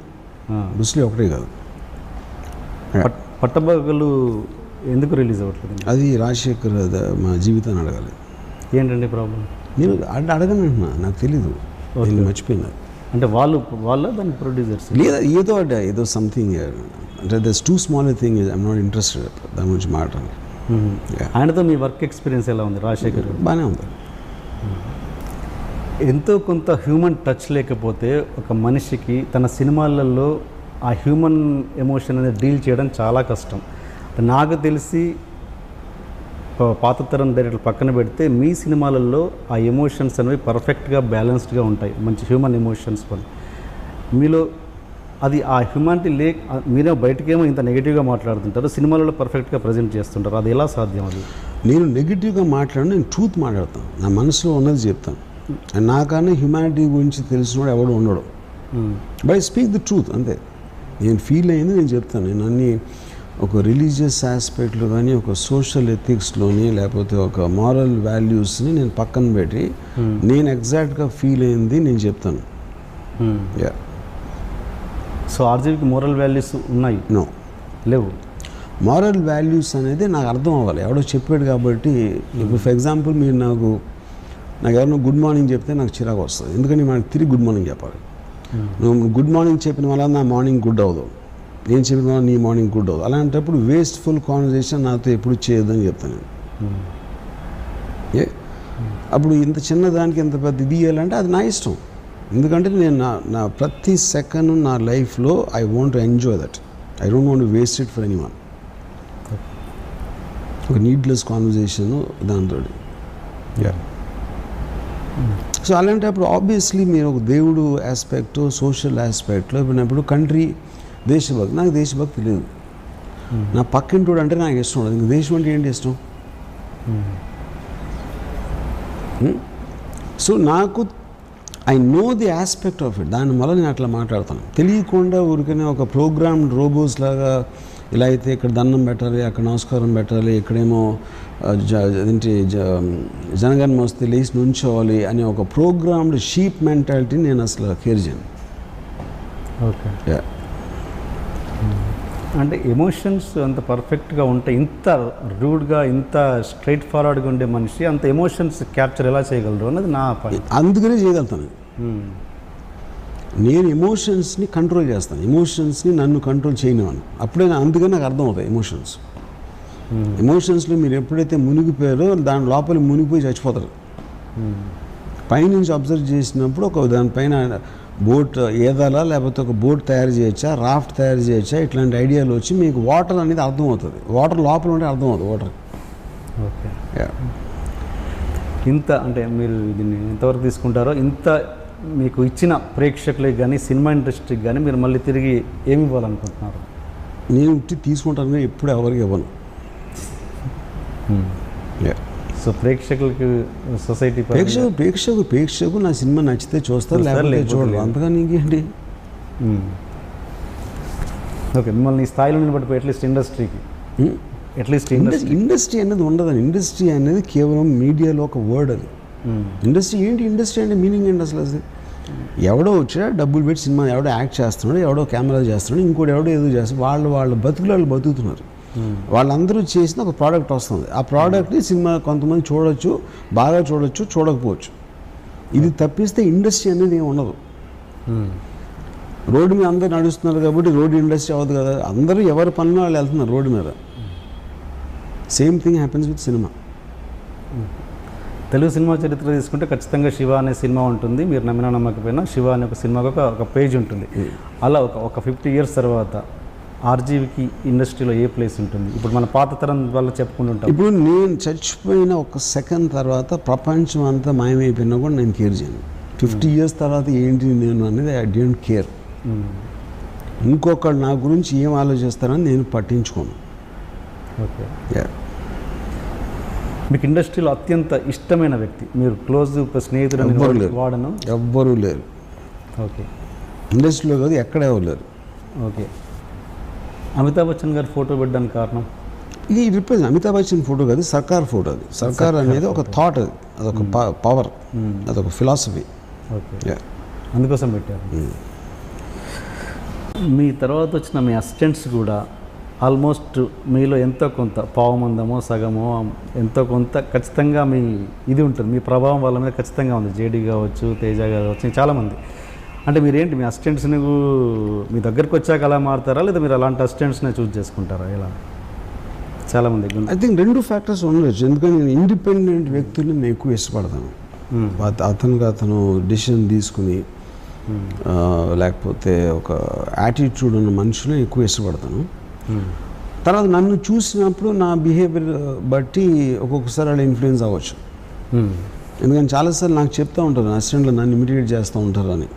బ్రూస్లీ ఒకటే కాదు. పట్టబగలు ఎందుకు రిలీజ్ అవ్వట్లేదు? అది రాజశేఖర్ మా జీవితాన్ని అడగాలి. ఏంటండి ప్రాబ్లం? నేను అడగను అంటున్నా, నాకు తెలీదు, నేను మర్చిపోయినా. అంటే వాళ్ళ దాని ప్రొడ్యూసర్స్ లేదా ఏదో సంథింగ్ అంటే that's two small thing. I'm not interested దాని గురించి మాట్లాడాలి. ఆయనతో మీ వర్క్ ఎక్స్పీరియన్స్ ఎలా ఉంది? రాజశేఖర్ బాగానే ఉంది. ఎంతో కొంత హ్యూమన్ టచ్ లేకపోతే ఒక మనిషికి తన సినిమాలలో ఆ హ్యూమన్ ఎమోషన్ అనేది డీల్ చేయడం చాలా కష్టం. నాకు తెలిసి పాత తరం డైరెక్టర్ పక్కన పెడితే మీ సినిమాలలో ఆ ఎమోషన్స్ అనేవి పర్ఫెక్ట్గా బ్యాలెన్స్డ్గా ఉంటాయి, మంచి హ్యూమన్ ఎమోషన్స్ పని మీలో. అది ఆ హ్యూమానిటీ మీరే బయటకేమో ఇంత నెగిటివ్గా మాట్లాడుతుంటారు, సినిమాలలో పర్ఫెక్ట్గా ప్రజెంట్ చేస్తుంటారు. అది ఎలా సాధ్యం? అది నేను నెగిటివ్గా మాట్లాడి నేను ట్రూత్ మాట్లాడతాను, నా మనసులో ఉన్నది చెప్తాను. నాకన్నా హ్యూమానిటీ గురించి తెలిసినవాడు ఎవడు ఉండడు. బట్ స్పీక్ ది ట్రూత్ అంతే. నేను ఫీల్ అయింది నేను చెప్తాను. నేను అన్ని ఒక రిలీజియస్ ఆస్పెక్ట్లో కానీ ఒక సోషల్ ఎథిక్స్లోని లేకపోతే ఒక మారల్ వాల్యూస్ని నేను పక్కన పెట్టి నేను ఎగ్జాక్ట్గా ఫీల్ అయింది నేను చెప్తాను. సో ఆర్జీవికి మోరల్ వాల్యూస్ ఉన్నాయి? నో, లేవు. మారల్ వాల్యూస్ అనేది నాకు అర్థం అవ్వాలి, ఎవడో చెప్పాడు కాబట్టి. ఇప్పుడు ఫర్ ఎగ్జాంపుల్ మీరు నాకు ఎవరైనా గుడ్ మార్నింగ్ చెప్తే నాకు చిరాకు వస్తుంది, ఎందుకంటే మనకు తిరిగి గుడ్ మార్నింగ్ చెప్పాలి. నువ్వు గుడ్ మార్నింగ్ చెప్పిన వల్ల నా మార్నింగ్ గుడ్ అవ్వదు, నేను చెప్పిన వల్ల నీ మార్నింగ్ గుడ్ అవ్వదు. అలాంటప్పుడు వేస్ట్ఫుల్ కాన్వర్జేషన్ నాతో ఎప్పుడు చేయొద్దని చెప్తాను నేను. అప్పుడు ఇంత చిన్నదానికి ఇంత పెద్ద ఇది ఇవ్వాలంటే అది నా ఇష్టం. ఎందుకంటే నేను నా ప్రతి సెకండ్ నా లైఫ్లో I want to enjoy that. I don't want to waste it for anyone. ఒక నీడ్లెస్ కాన్వర్జేషన్ దాంతో. సో అలాంటప్పుడు ఆబ్వియస్లీ మీరు ఒక దేవుడు ఆస్పెక్ట్ సోషల్ ఆస్పెక్ట్లో ఇప్పుడు కంట్రీ దేశభక్తి, నాకు దేశభక్తి లేదు. నా పక్కింటోడు అంటే నాకు ఇష్టం ఉండదు, ఇంక దేశం అంటే ఏంటి ఇష్టం? సో నాకు I know the aspect of it, దానివల్ల నేను అట్లా మాట్లాడతాను. తెలియకుండా ఊరికనే ఒక ప్రోగ్రామ్డ్ రోబోస్ లాగా ఇలా అయితే ఇక్కడ దండం పెట్టాలి, అక్కడ నమస్కారం పెట్టాలి, ఇక్కడేమో ఏంటి జనగణమన వస్తే లేచి నుంచోవాలి అనే ఒక ప్రోగ్రామ్డ్ షీప్ మెంటాలిటీ నేను అసలు కేర్ చేయను. ఓకే. అంటే ఎమోషన్స్ అంత పర్ఫెక్ట్గా ఉంటే ఇంత రూడ్గా ఇంత స్ట్రైట్ ఫార్వర్డ్గా ఉండే మనిషి అంత ఎమోషన్స్ క్యాప్చర్ ఎలా చేయగలరు అన్నది నా పాయింట్. అందుకనే చేయగలుగుతాను. నేను ఎమోషన్స్ని కంట్రోల్ చేస్తాను, ఎమోషన్స్ని నన్ను కంట్రోల్ చేయనివాను. అప్పుడే అందుకని నాకు అర్థం అవుతాయి ఎమోషన్స్. ఎమోషన్స్లో మీరు ఎప్పుడైతే మునిగిపోయారో దాని లోపల మునిగిపోయి చచ్చిపోతారు. పైనుంచి అబ్జర్వ్ చేసినప్పుడు ఒక దానిపైన బోట్ ఏదాలా లేకపోతే ఒక బోట్ తయారు చేయొచ్చా, రాఫ్ట్ తయారు చేయొచ్చా, ఇట్లాంటి ఐడియాలు వచ్చి మీకు వాటర్ అనేది అర్థమవుతుంది. వాటర్ లోపల ఉంటే అర్థమవుతుంది వాటర్. ఓకే, ఇంత అంటే మీరు దీన్ని ఎంతవరకు తీసుకుంటారో ఇంత మీకు ఇచ్చిన ప్రేక్షకులకి కానీ సినిమా ఇండస్ట్రీకి కానీ మీరు మళ్ళీ తిరిగి ఏమి ఇవ్వాలనుకుంటున్నారు? నేను తీసుకుంటాను కానీ ఎప్పుడు ఎవరికి ఇవ్వను. సో ప్రేక్షకులకి సొసైటీ ప్రేక్షకు నా సినిమా నచ్చితే చూస్తారు, లేకపోతే చూడరు. అంతగా నీకేంటి? ఓకే, మిమ్మల్ని ఈ స్థాయిలో నిలబడిపోయి అట్లీస్ట్ ఇండస్ట్రీకి ఇండస్ట్రీ అనేది ఉండదని. ఇండస్ట్రీ అనేది కేవలం మీడియాలో ఒక వర్డ్. అది ఇండస్ట్రీ ఏంటి? ఇండస్ట్రీ అంటే మీనింగ్ ఏంటి అసలు? అది ఎవడో వచ్చా డబ్బులు పెట్టి సినిమా ఎవడో యాక్ట్ చేస్తున్నాడు, ఎవడో కెమెరా చేస్తున్నాడు, ఇంకోటి ఎవడో ఏదో చేస్తాడు. వాళ్ళ బతుకులు బతుకుతున్నారు. వాళ్ళందరూ చేసిన ఒక ప్రోడక్ట్ వస్తుంది. ఆ ప్రోడక్ట్ని సినిమా కొంతమంది చూడొచ్చు, బాగా చూడొచ్చు, చూడకపోవచ్చు. ఇది తప్పిస్తే ఇండస్ట్రీ అనేది ఏమి ఉండదు. రోడ్డు మీద అందరూ నడుస్తున్నారు కాబట్టి రోడ్డు ఇండస్ట్రీ అవ్వదు కదా. అందరూ ఎవరి పనులు వాళ్ళు వెళ్తున్నారు రోడ్డు మీద. Same thing happens with cinema. Telugu cinema చరిత్ర తీసుకుంటే ఖచ్చితంగా శివ అనే సినిమా ఉంటుంది. మీరు నమ్మినా నమ్మకపోయినా శివ అనే ఒక సినిమాకి ఒక పేజ్ ఉంటుంది. అలా ఒక 50 years తర్వాత ఆర్జీవికి ఇండస్ట్రీలో ఏ ప్లేస్ ఉంటుంది? ఇప్పుడు మన పాత తరం వల్ల చెప్పుకుంటుంటాం. ఇప్పుడు నేను చచ్చిపోయిన ఒక సెకండ్ తర్వాత ప్రపంచం అంతా మాయమైపోయినా కూడా నేను కేర్ చేయను. 50 years తర్వాత ఏంటి నేను అనేది ఐ డోంట్ కేర్. ఇంకొకళ్ళు నా గురించి ఏం ఆలోచిస్తారని నేను పట్టించుకోను. ఓకే, మీకు ఇండస్ట్రీలో అత్యంత ఇష్టమైన వ్యక్తి, మీరు క్లోజ్ స్నేహితుడు వాడను ఎవ్వరూ లేరు. ఓకే, ఇండస్ట్రీలో కాదు ఎక్కడ ఎవరు లేరు. ఓకే, అమితాబ్ బచ్చన్ గారు ఫోటో పెట్టడానికి కారణం? ఇది రిప్రజెంట్ అమితాబ్ బచ్చన్ ఫోటో కాదు, సర్కార్ ఫోటో. అది సర్కార్ అనేది ఒక థాట్, అది అదొక పవర్, అదొక ఫిలాసఫీ. ఓకే, అందుకోసం పెట్టారు. మీ తర్వాత వచ్చిన మీ అసిస్టెంట్స్ కూడా ఆల్మోస్ట్ మీలో ఎంతో కొంత పావుమందమో సగమో ఎంతో కొంత ఖచ్చితంగా మీ ఇది ఉంటుంది, మీ ప్రభావం వాళ్ళ మీద ఖచ్చితంగా ఉంది. జేడీ కావచ్చు, తేజ కావచ్చు, చాలామంది. అంటే మీరేంటి మీ అసిస్టెంట్స్ని మీ దగ్గరకు వచ్చాక అలా మారుతారా, లేదా మీరు అలాంటి అసిస్టెంట్స్నే చూస్ చేసుకుంటారా? ఇలా చాలామంది ఐ థింక్ 2 factors ఉండొచ్చు. ఎందుకంటే నేను ఇండిపెండెంట్ వ్యక్తుల్ని నేను ఎక్కువ ఇష్టపడతాను. అతను డిసిషన్ తీసుకుని లేకపోతే ఒక యాటిట్యూడ్ ఉన్న మనుషులు ఎక్కువ ఇష్టపడతాను. తర్వాత నన్ను చూసినప్పుడు నా బిహేవియర్ బట్టి ఒక్కొక్కసారి అలా ఇన్ఫ్లుయెన్స్ అవ్వచ్చు. ఎందుకంటే చాలాసార్లు నాకు చెప్తూ ఉంటారు అసిస్టెంట్లు నన్ను ఇమిటేట్ చేస్తూ ఉంటారు అని.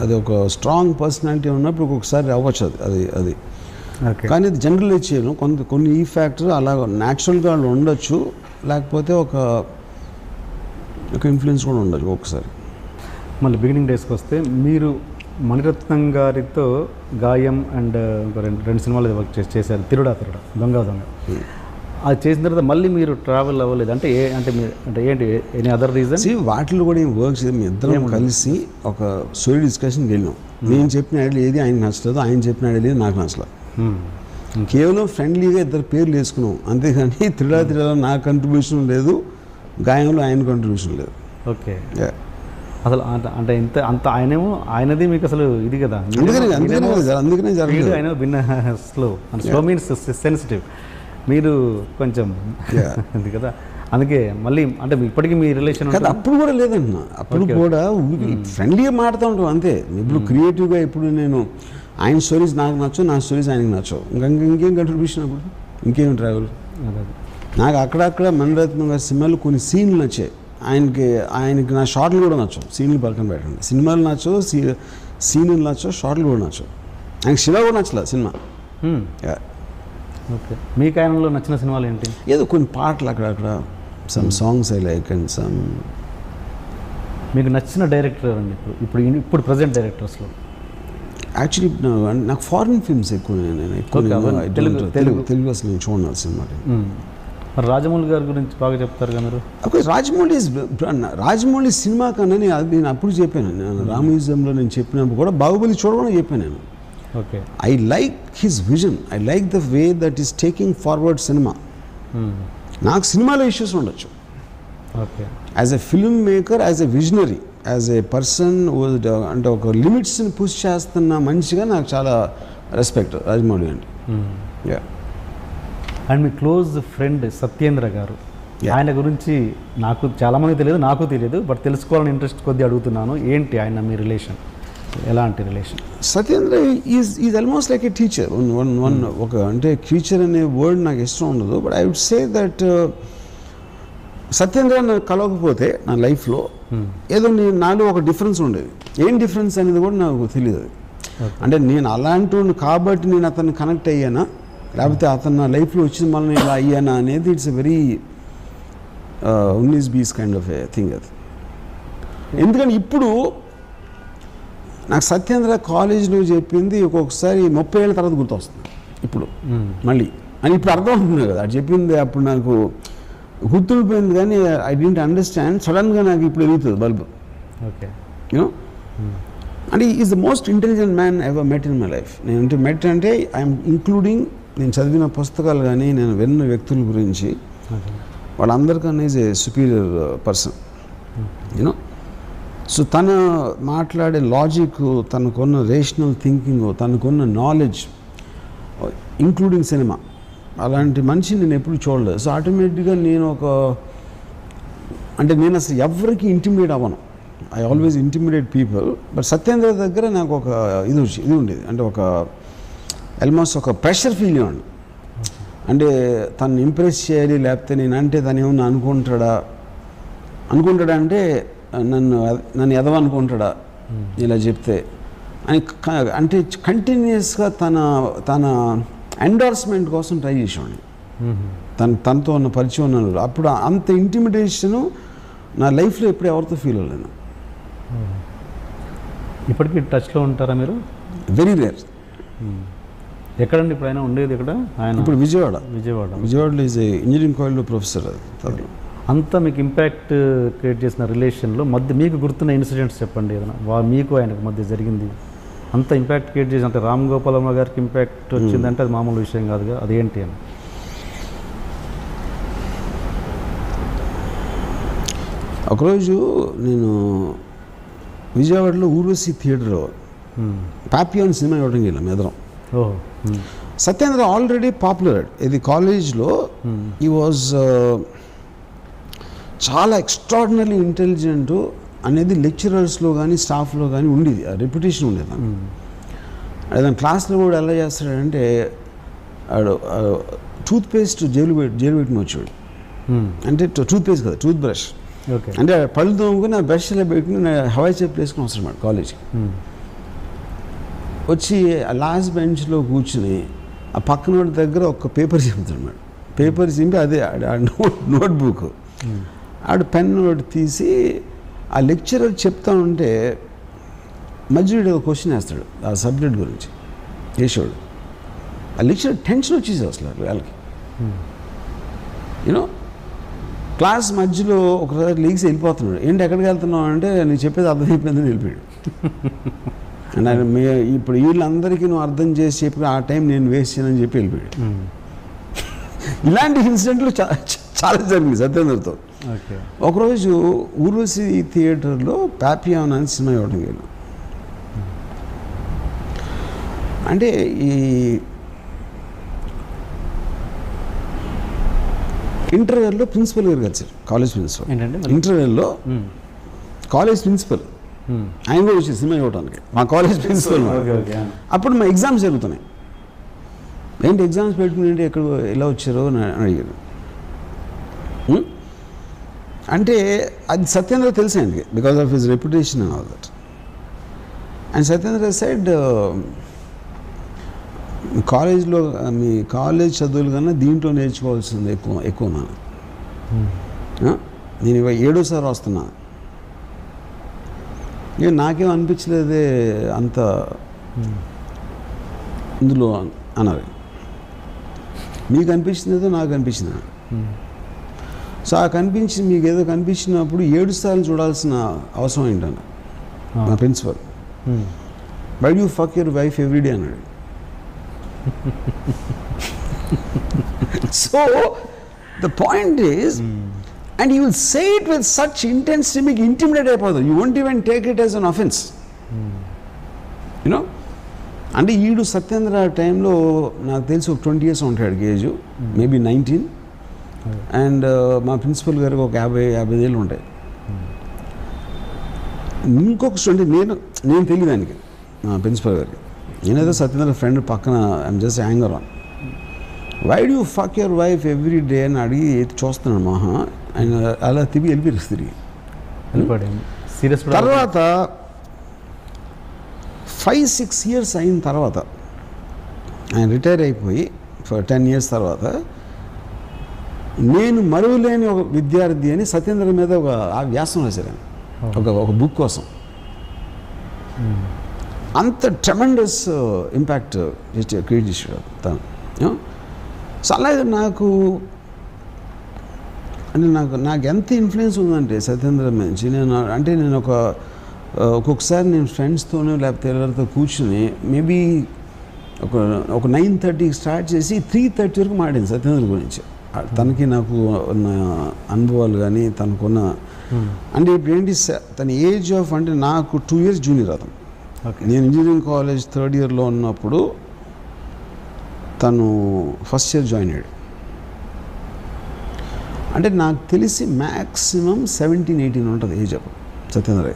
అది ఒక స్ట్రాంగ్ పర్సనాలిటీ ఉన్నప్పుడు ఒక్కొక్కసారి అవ్వచ్చు అది. కానీ అది జనరలైజ్ చేయను. కొన్ని ఈ ఫ్యాక్టర్ అలా న్యాచురల్గా వాళ్ళు ఉండొచ్చు, లేకపోతే ఒక ఇన్ఫ్లుయెన్స్ కూడా ఉండొచ్చు ఒకసారి. మళ్ళీ బిగినింగ్ డేస్కి వస్తే మీరు మణిరత్నం గారితో గాయం అండ్ రెండు సినిమాలు వర్క్ చేశారు. తిరుడా దొంగ. అది చేసిన తర్వాత మళ్ళీ మీరు ట్రావెల్ అవ్వలేదు అంటే ఏంటి ఎనీ అదర్ రీజన్? వాటిలో కూడా ఏం వర్క్ చేసి మేము ఇద్దరం కలిసి ఒక స్టోరీ డిస్కషన్కి వెళ్ళాం. నేను చెప్పిన ఐడియా ఏది ఆయనకు నచ్చలేదు, ఆయన చెప్పిన ఐడియా ఏది నాకు నచ్చలేదు. కేవలం ఫ్రెండ్లీగా ఇద్దరు పేర్లు వేసుకున్నాం అంతేగాని తిరుడా నా కంట్రిబ్యూషన్ లేదు, గాయంలో ఆయన కంట్రిబ్యూషన్ లేదు. ఓకే, అసలు అంటే అంత ఆయనది మీకు అసలు ఇది కదా, అందుకనే జరగలేదు. ఆయన భిన్న స్లో మీన్స్ సెన్సిటివ్, మీరు కొంచెం అది కదా. అందుకే మళ్ళీ అంటే ఇప్పటికీ మీ రిలేషన్ కదా అప్పుడు కూడా లేదన్నా. అప్పుడు కూడా ఫ్రెండ్లీగా మాడుతూ ఉంటాం అంతే. ఇప్పుడు క్రియేటివ్గా ఇప్పుడు నేను ఆయన స్టోరీస్ నాకు నచ్చవు, నా స్టోరీస్ ఆయనకి నచ్చవు. ఇంకేం కంట్రిబ్యూషన్ అప్పుడు ఇంకేం ట్రావెల్. నాకు అక్కడక్కడ మణిరత్నం గారి సినిమాలు కొన్ని సీన్లు నచ్చాయి. ఆయనకి నా షార్ట్లు కూడా నచ్చవు. సీన్లు పక్కన పెట్టండి, సినిమాలు నచ్చవు, సీన్లు నచ్చవు, షార్ట్లు కూడా నచ్చవు. ఆయనకి శివ కూడా నచ్చలేదు సినిమా. ఓకే, మీకు ఆయనలో నచ్చిన సినిమాలు ఏంటి? ఏదో కొన్ని పాటలు అక్కడక్కడ some songs I like and some. మీకు నచ్చిన డైరెక్టర్ అండి ఇప్పుడు ప్రజెంట్ డైరెక్టర్స్లో? యాక్చువల్లీ నాకు ఫారిన్ ఫిల్మ్స్ ఎక్కువ. తెలుగు అసలు నేను చూడను సినిమా. మరి రాజమౌళి గారి గురించి బాగా చెప్తారు కదా మీరు? ఓకే, రాజమౌళి సినిమా కన్నా నేను అప్పుడు చెప్పాను. రామ్యూజియంలో నేను చెప్పినప్పుడు కూడా బాహుబలి చూడమని చెప్పాను నేను. Okay. I like his vision, I like the way that is taking forward cinema. నాకు సినిమాలో ఇష్యూస్ ఉండొచ్చు, okay, as a film maker, as a visionary, as a person అంటే ఒక లిమిట్స్ని పుష్ చేస్తున్న మనిషిగా నాకు చాలా రెస్పెక్ట్ రాజమౌళి అంటే. Yeah. And me close friend Satyendra గారు, Yeah. ఆయన గురించి నాకు చాలామంది తెలియదు, నాకు తెలియదు, బట్ తెలుసుకోవాలని ఇంట్రెస్ట్ కొద్దిగా అడుగుతున్నాను. ఏంటి ఆయన మీ రిలేషన్, ఎలాంటి relation? Satyendra is almost like a teacher. ఒక అంటే టీచర్ అనే వర్డ్ నాకు ఇష్టం ఉండదు, but I would say that Satyendra నాకు కలవకపోతే నా లైఫ్లో ఏదో నాలో ఒక డిఫరెన్స్ ఉండేది. ఏం డిఫరెన్స్ అనేది కూడా నాకు తెలియదు. అంటే నేను అలాంటి కాబట్టి నేను అతన్ని కనెక్ట్ అయ్యానా, లేకపోతే అతను నా లైఫ్లో వచ్చిన మళ్ళీ ఇలా అయ్యానా అనేది ఇట్స్ ఎ వెరీ ఉన్నీస్ బీస్ కైండ్ ఆఫ్ ఏ థింగ్ అది. ఎందుకంటే ఇప్పుడు నాకు సత్యేంద్ర కాలేజీలో చెప్పింది ఒక్కొక్కసారి 30 ఏళ్ళ తర్వాత గుర్తొస్తుంది ఇప్పుడు మళ్ళీ. అని ఇప్పుడు అర్థం అవుతుంది కదా, అది చెప్పింది అప్పుడు నాకు గుర్తుండిపోయింది, కానీ ఐ డింట్ అండర్స్టాండ్. సడన్గా నాకు ఇప్పుడు ఎదుగుతుంది bulb. Okay, you know, and is the most intelligent man ever met in my life. నేను మెట్ అంటే ఐఎమ్ ఇంక్లూడింగ్ నేను చదివిన పుస్తకాలు కానీ నేను విన్న వ్యక్తుల గురించి వాళ్ళందరికన్నా is a superior person, you know. So తను మాట్లాడే లాజిక్, తనకున్న రేషనల్ థింకింగ్, తనకున్న నాలెడ్జ్, ఇంక్లూడింగ్ సినిమా, అలాంటి మనిషిని నేను ఎప్పుడు చూడలేదు. సో ఆటోమేటిక్గా నేను నేను అసలు ఎవరికి ఇంటిమిడేట్ అవ్వను. I always intimidate people. But Satyendra దగ్గర నాకు ఒక ఇది ఉండేది, అంటే ఒక ఆల్మోస్ట్ ఒక ప్రెషర్ ఫీల్ ఇవ్వండి. అంటే తను ఇంప్రెస్ చేయాలి, లేకపోతే నేను అంటే తను ఏమన్నా అనుకుంటాడా అంటే నన్ను ఎదవనుకుంటాడా ఇలా చెప్తే అని, అంటే కంటిన్యూస్గా తన ఎండార్స్మెంట్ కోసం ట్రై చేసేవాడిని. తనతో ఉన్న పరిచయం ఉన్నాను. అప్పుడు అంత ఇంటిమిడేషను నా లైఫ్లో ఎప్పుడు ఎవరితో ఫీల్ అవ్వలేను. ఇప్పటికీ టచ్లో ఉంటారా మీరు? Very rare. ఎక్కడండి ఇప్పుడు ఆయన ఉండేది? ఇక్కడ ఆయన ఇప్పుడు విజయవాడలో ఈజ్ ఇంజనీరింగ్ కాలేజ్లో ప్రొఫెసర్. అది అంతా మీకు ఇంపాక్ట్ క్రియేట్ చేసిన రిలేషన్లో మీకు గుర్తున్న ఇన్సిడెంట్స్ చెప్పండి ఏదైనా, మీకు ఆయనకు మధ్య జరిగింది. అంత ఇంపాక్ట్ క్రియేట్ చేసి, అంటే రామ్ గోపాల్ వర్మ గారికి ఇంపాక్ట్ వచ్చిందంటే అది మామూలు విషయం కాదుగా, అదేంటి అని. ఒకరోజు నేను విజయవాడలో ఊర్వశి థియేటర్లో పాపియాన్ సినిమా ఇవ్వడం వెళ్ళాం ఎదరం. Satyendra already popular. ఇది కాలేజ్లో ఈ వాజ్ చాలా ఎక్స్ట్రాడినరీ ఇంటెలిజెంట్ అనేది లెక్చరర్స్లో కానీ స్టాఫ్లో కానీ ఉండేది, ఆ రెప్యుటేషన్ ఉండేది. దాని క్లాస్లో కూడా ఎలా చేస్తాడంటే టూత్ పేస్ట్ జైలు పెట్టుకుని వచ్చాడు. అంటే టూత్ పేస్ట్ కదా, టూత్ బ్రష్. అంటే పళ్ళు తోముకుని ఆ బ్రష్లో పెట్టుకుని హవాయి చెప్పు వేసుకుని వస్తాడు కాలేజ్కి. వచ్చి ఆ లాస్ట్ బెంచ్లో కూర్చుని ఆ పక్కన దగ్గర ఒక పేపర్ చింపుతాడు మేడం. పేపర్ చింపి అదే నోట్బుక్ ఆడు పెన్ నోట్ తీసి ఆ లెక్చరర్ చెప్తా ఉంటే మధ్యలో ఒక క్వశ్చన్ వేస్తాడు ఆ సబ్జెక్ట్ గురించి వేసాడు. ఆ లెక్చరర్ టెన్షన్ వచ్చేసి అసలు వాళ్ళకి, యూనో. క్లాస్ మధ్యలో ఒకసారి లీగ్స్ వెళ్ళిపోతున్నాడు. ఏంటి ఎక్కడికి వెళ్తున్నావు అంటే నీకు చెప్పేది అర్థమైపోయిందని వెళ్ళిపోయాడు. అండ్ ఆయన ఇప్పుడు వీళ్ళందరికీ నువ్వు అర్థం చేసి చెప్పి ఆ టైం నేను వేస్ట్ చేయనని చెప్పి వెళ్ళిపోయాడు. ఇలాంటి ఇన్సిడెంట్లు చాలా జరిగింది సత్యేంద్రతో. ఒకరోజు ఊర్వశి థియేటర్లో పాపియాన్ అని సినిమా ఇవ్వడం వెళ్ళాం. అంటే ఈ ఇంటర్వెల్లో ప్రిన్సిపల్ గారు కలిసారు, కాలేజ్ ప్రిన్సిపల్. ఇంటర్వెల్లో కాలేజ్ ప్రిన్సిపల్ ఆయన కూడా వచ్చి సినిమా ఇవ్వడానికి, మా కాలేజ్ ప్రిన్సిపల్. అప్పుడు మా ఎగ్జామ్స్ జరుగుతున్నాయి. ఏంటి ఎగ్జామ్స్ పెట్టుకుని ఎక్కడ ఎలా వచ్చారో అని అడిగారు. అంటే అది సత్యేంద్ర తెలుసు ఆయనకి, because of his reputation and all that. And Satyendra side కాలేజ్లో మీ కాలేజ్ చదువులు కన్నా దీంట్లో నేర్చుకోవాల్సింది ఎక్కువ ఉన్నాను. నేను 7వ వస్తున్నా. ఇక నాకేం అనిపించలేదే అంత ఇందులో అన్నారు. మీకు అనిపించిందేదో నాకు అనిపించింది. సో ఆ మీకు ఏదో కనిపించినప్పుడు 7 సార్లు చూడాల్సిన అవసరం ఏంటన్నా మా principal. Why do fuck your wife everyday అన్నాడు. So the point is, and you will say it with such intensity, మీకు ఇంటిమిడేట్ అయిపోతుంది. You won't even take it as an offence. You know, అంటే ఈడు సత్యేంద్ర టైంలో నాకు తెలిసి ఒక 20 years ఉంటాడు ఏజ్, మేబీ 19. అండ్ మా ప్రిన్సిపల్ గారికి ఒక 50 ఏళ్ళు ఉంటాయి. ఇంకొక స్టూడెంట్, నేను తెలియదు ఆయనకి, మా ప్రిన్సిపల్ గారికి. నేనేదో సత్యేంద్ర ఫ్రెండ్ పక్కన I'm just anger on, why do fuck your wife every day అని అడిగి చూస్తున్నాడు మహా. ఆయన అలా వెళ్ళిపోయారు తిరిగి. తర్వాత 5-6 years అయిన తర్వాత ఆయన రిటైర్ అయిపోయి ఫర్ 10 years తర్వాత నేను మరువలేని ఒక విద్యార్థి అని సత్యేంద్ర మీద ఒక వ్యాసం రాశారు ఆయన, ఒక బుక్ కోసం. అంత ట్రెమెండస్ ఇంపాక్ట్ క్రియేట్ చేశాడు తను. సో అలాగే నాకు ఎంత ఇన్ఫ్లుయెన్స్ ఉందంటే సత్యేంద్ర నుంచి, నేను ఒక్కొక్కసారి నేను ఫ్రెండ్స్తోనూ లేకపోతే ఎవరితో కూర్చుని మేబీ ఒక 9:30 స్టార్ట్ చేసి 3:30 వరకు మాట్లాడింది సత్యేంద్ర గురించి. తనకి నాకు ఉన్న అనుభవాలు కానీ తనకున్న, అంటే ఇప్పుడు ఏంటి, తన ఏజ్ ఆఫ్, అంటే నాకు 2 years జూనియర్ అతను. నేను ఇంజనీరింగ్ కాలేజ్ 3rd year ఉన్నప్పుడు తను ఫస్ట్ ఇయర్ జాయిన్ అయ్యాడు. అంటే నాకు తెలిసి మ్యాక్సిమం 17-18 ఉంటుంది ఏజ్ అప్పుడు సత్యేంద్ర.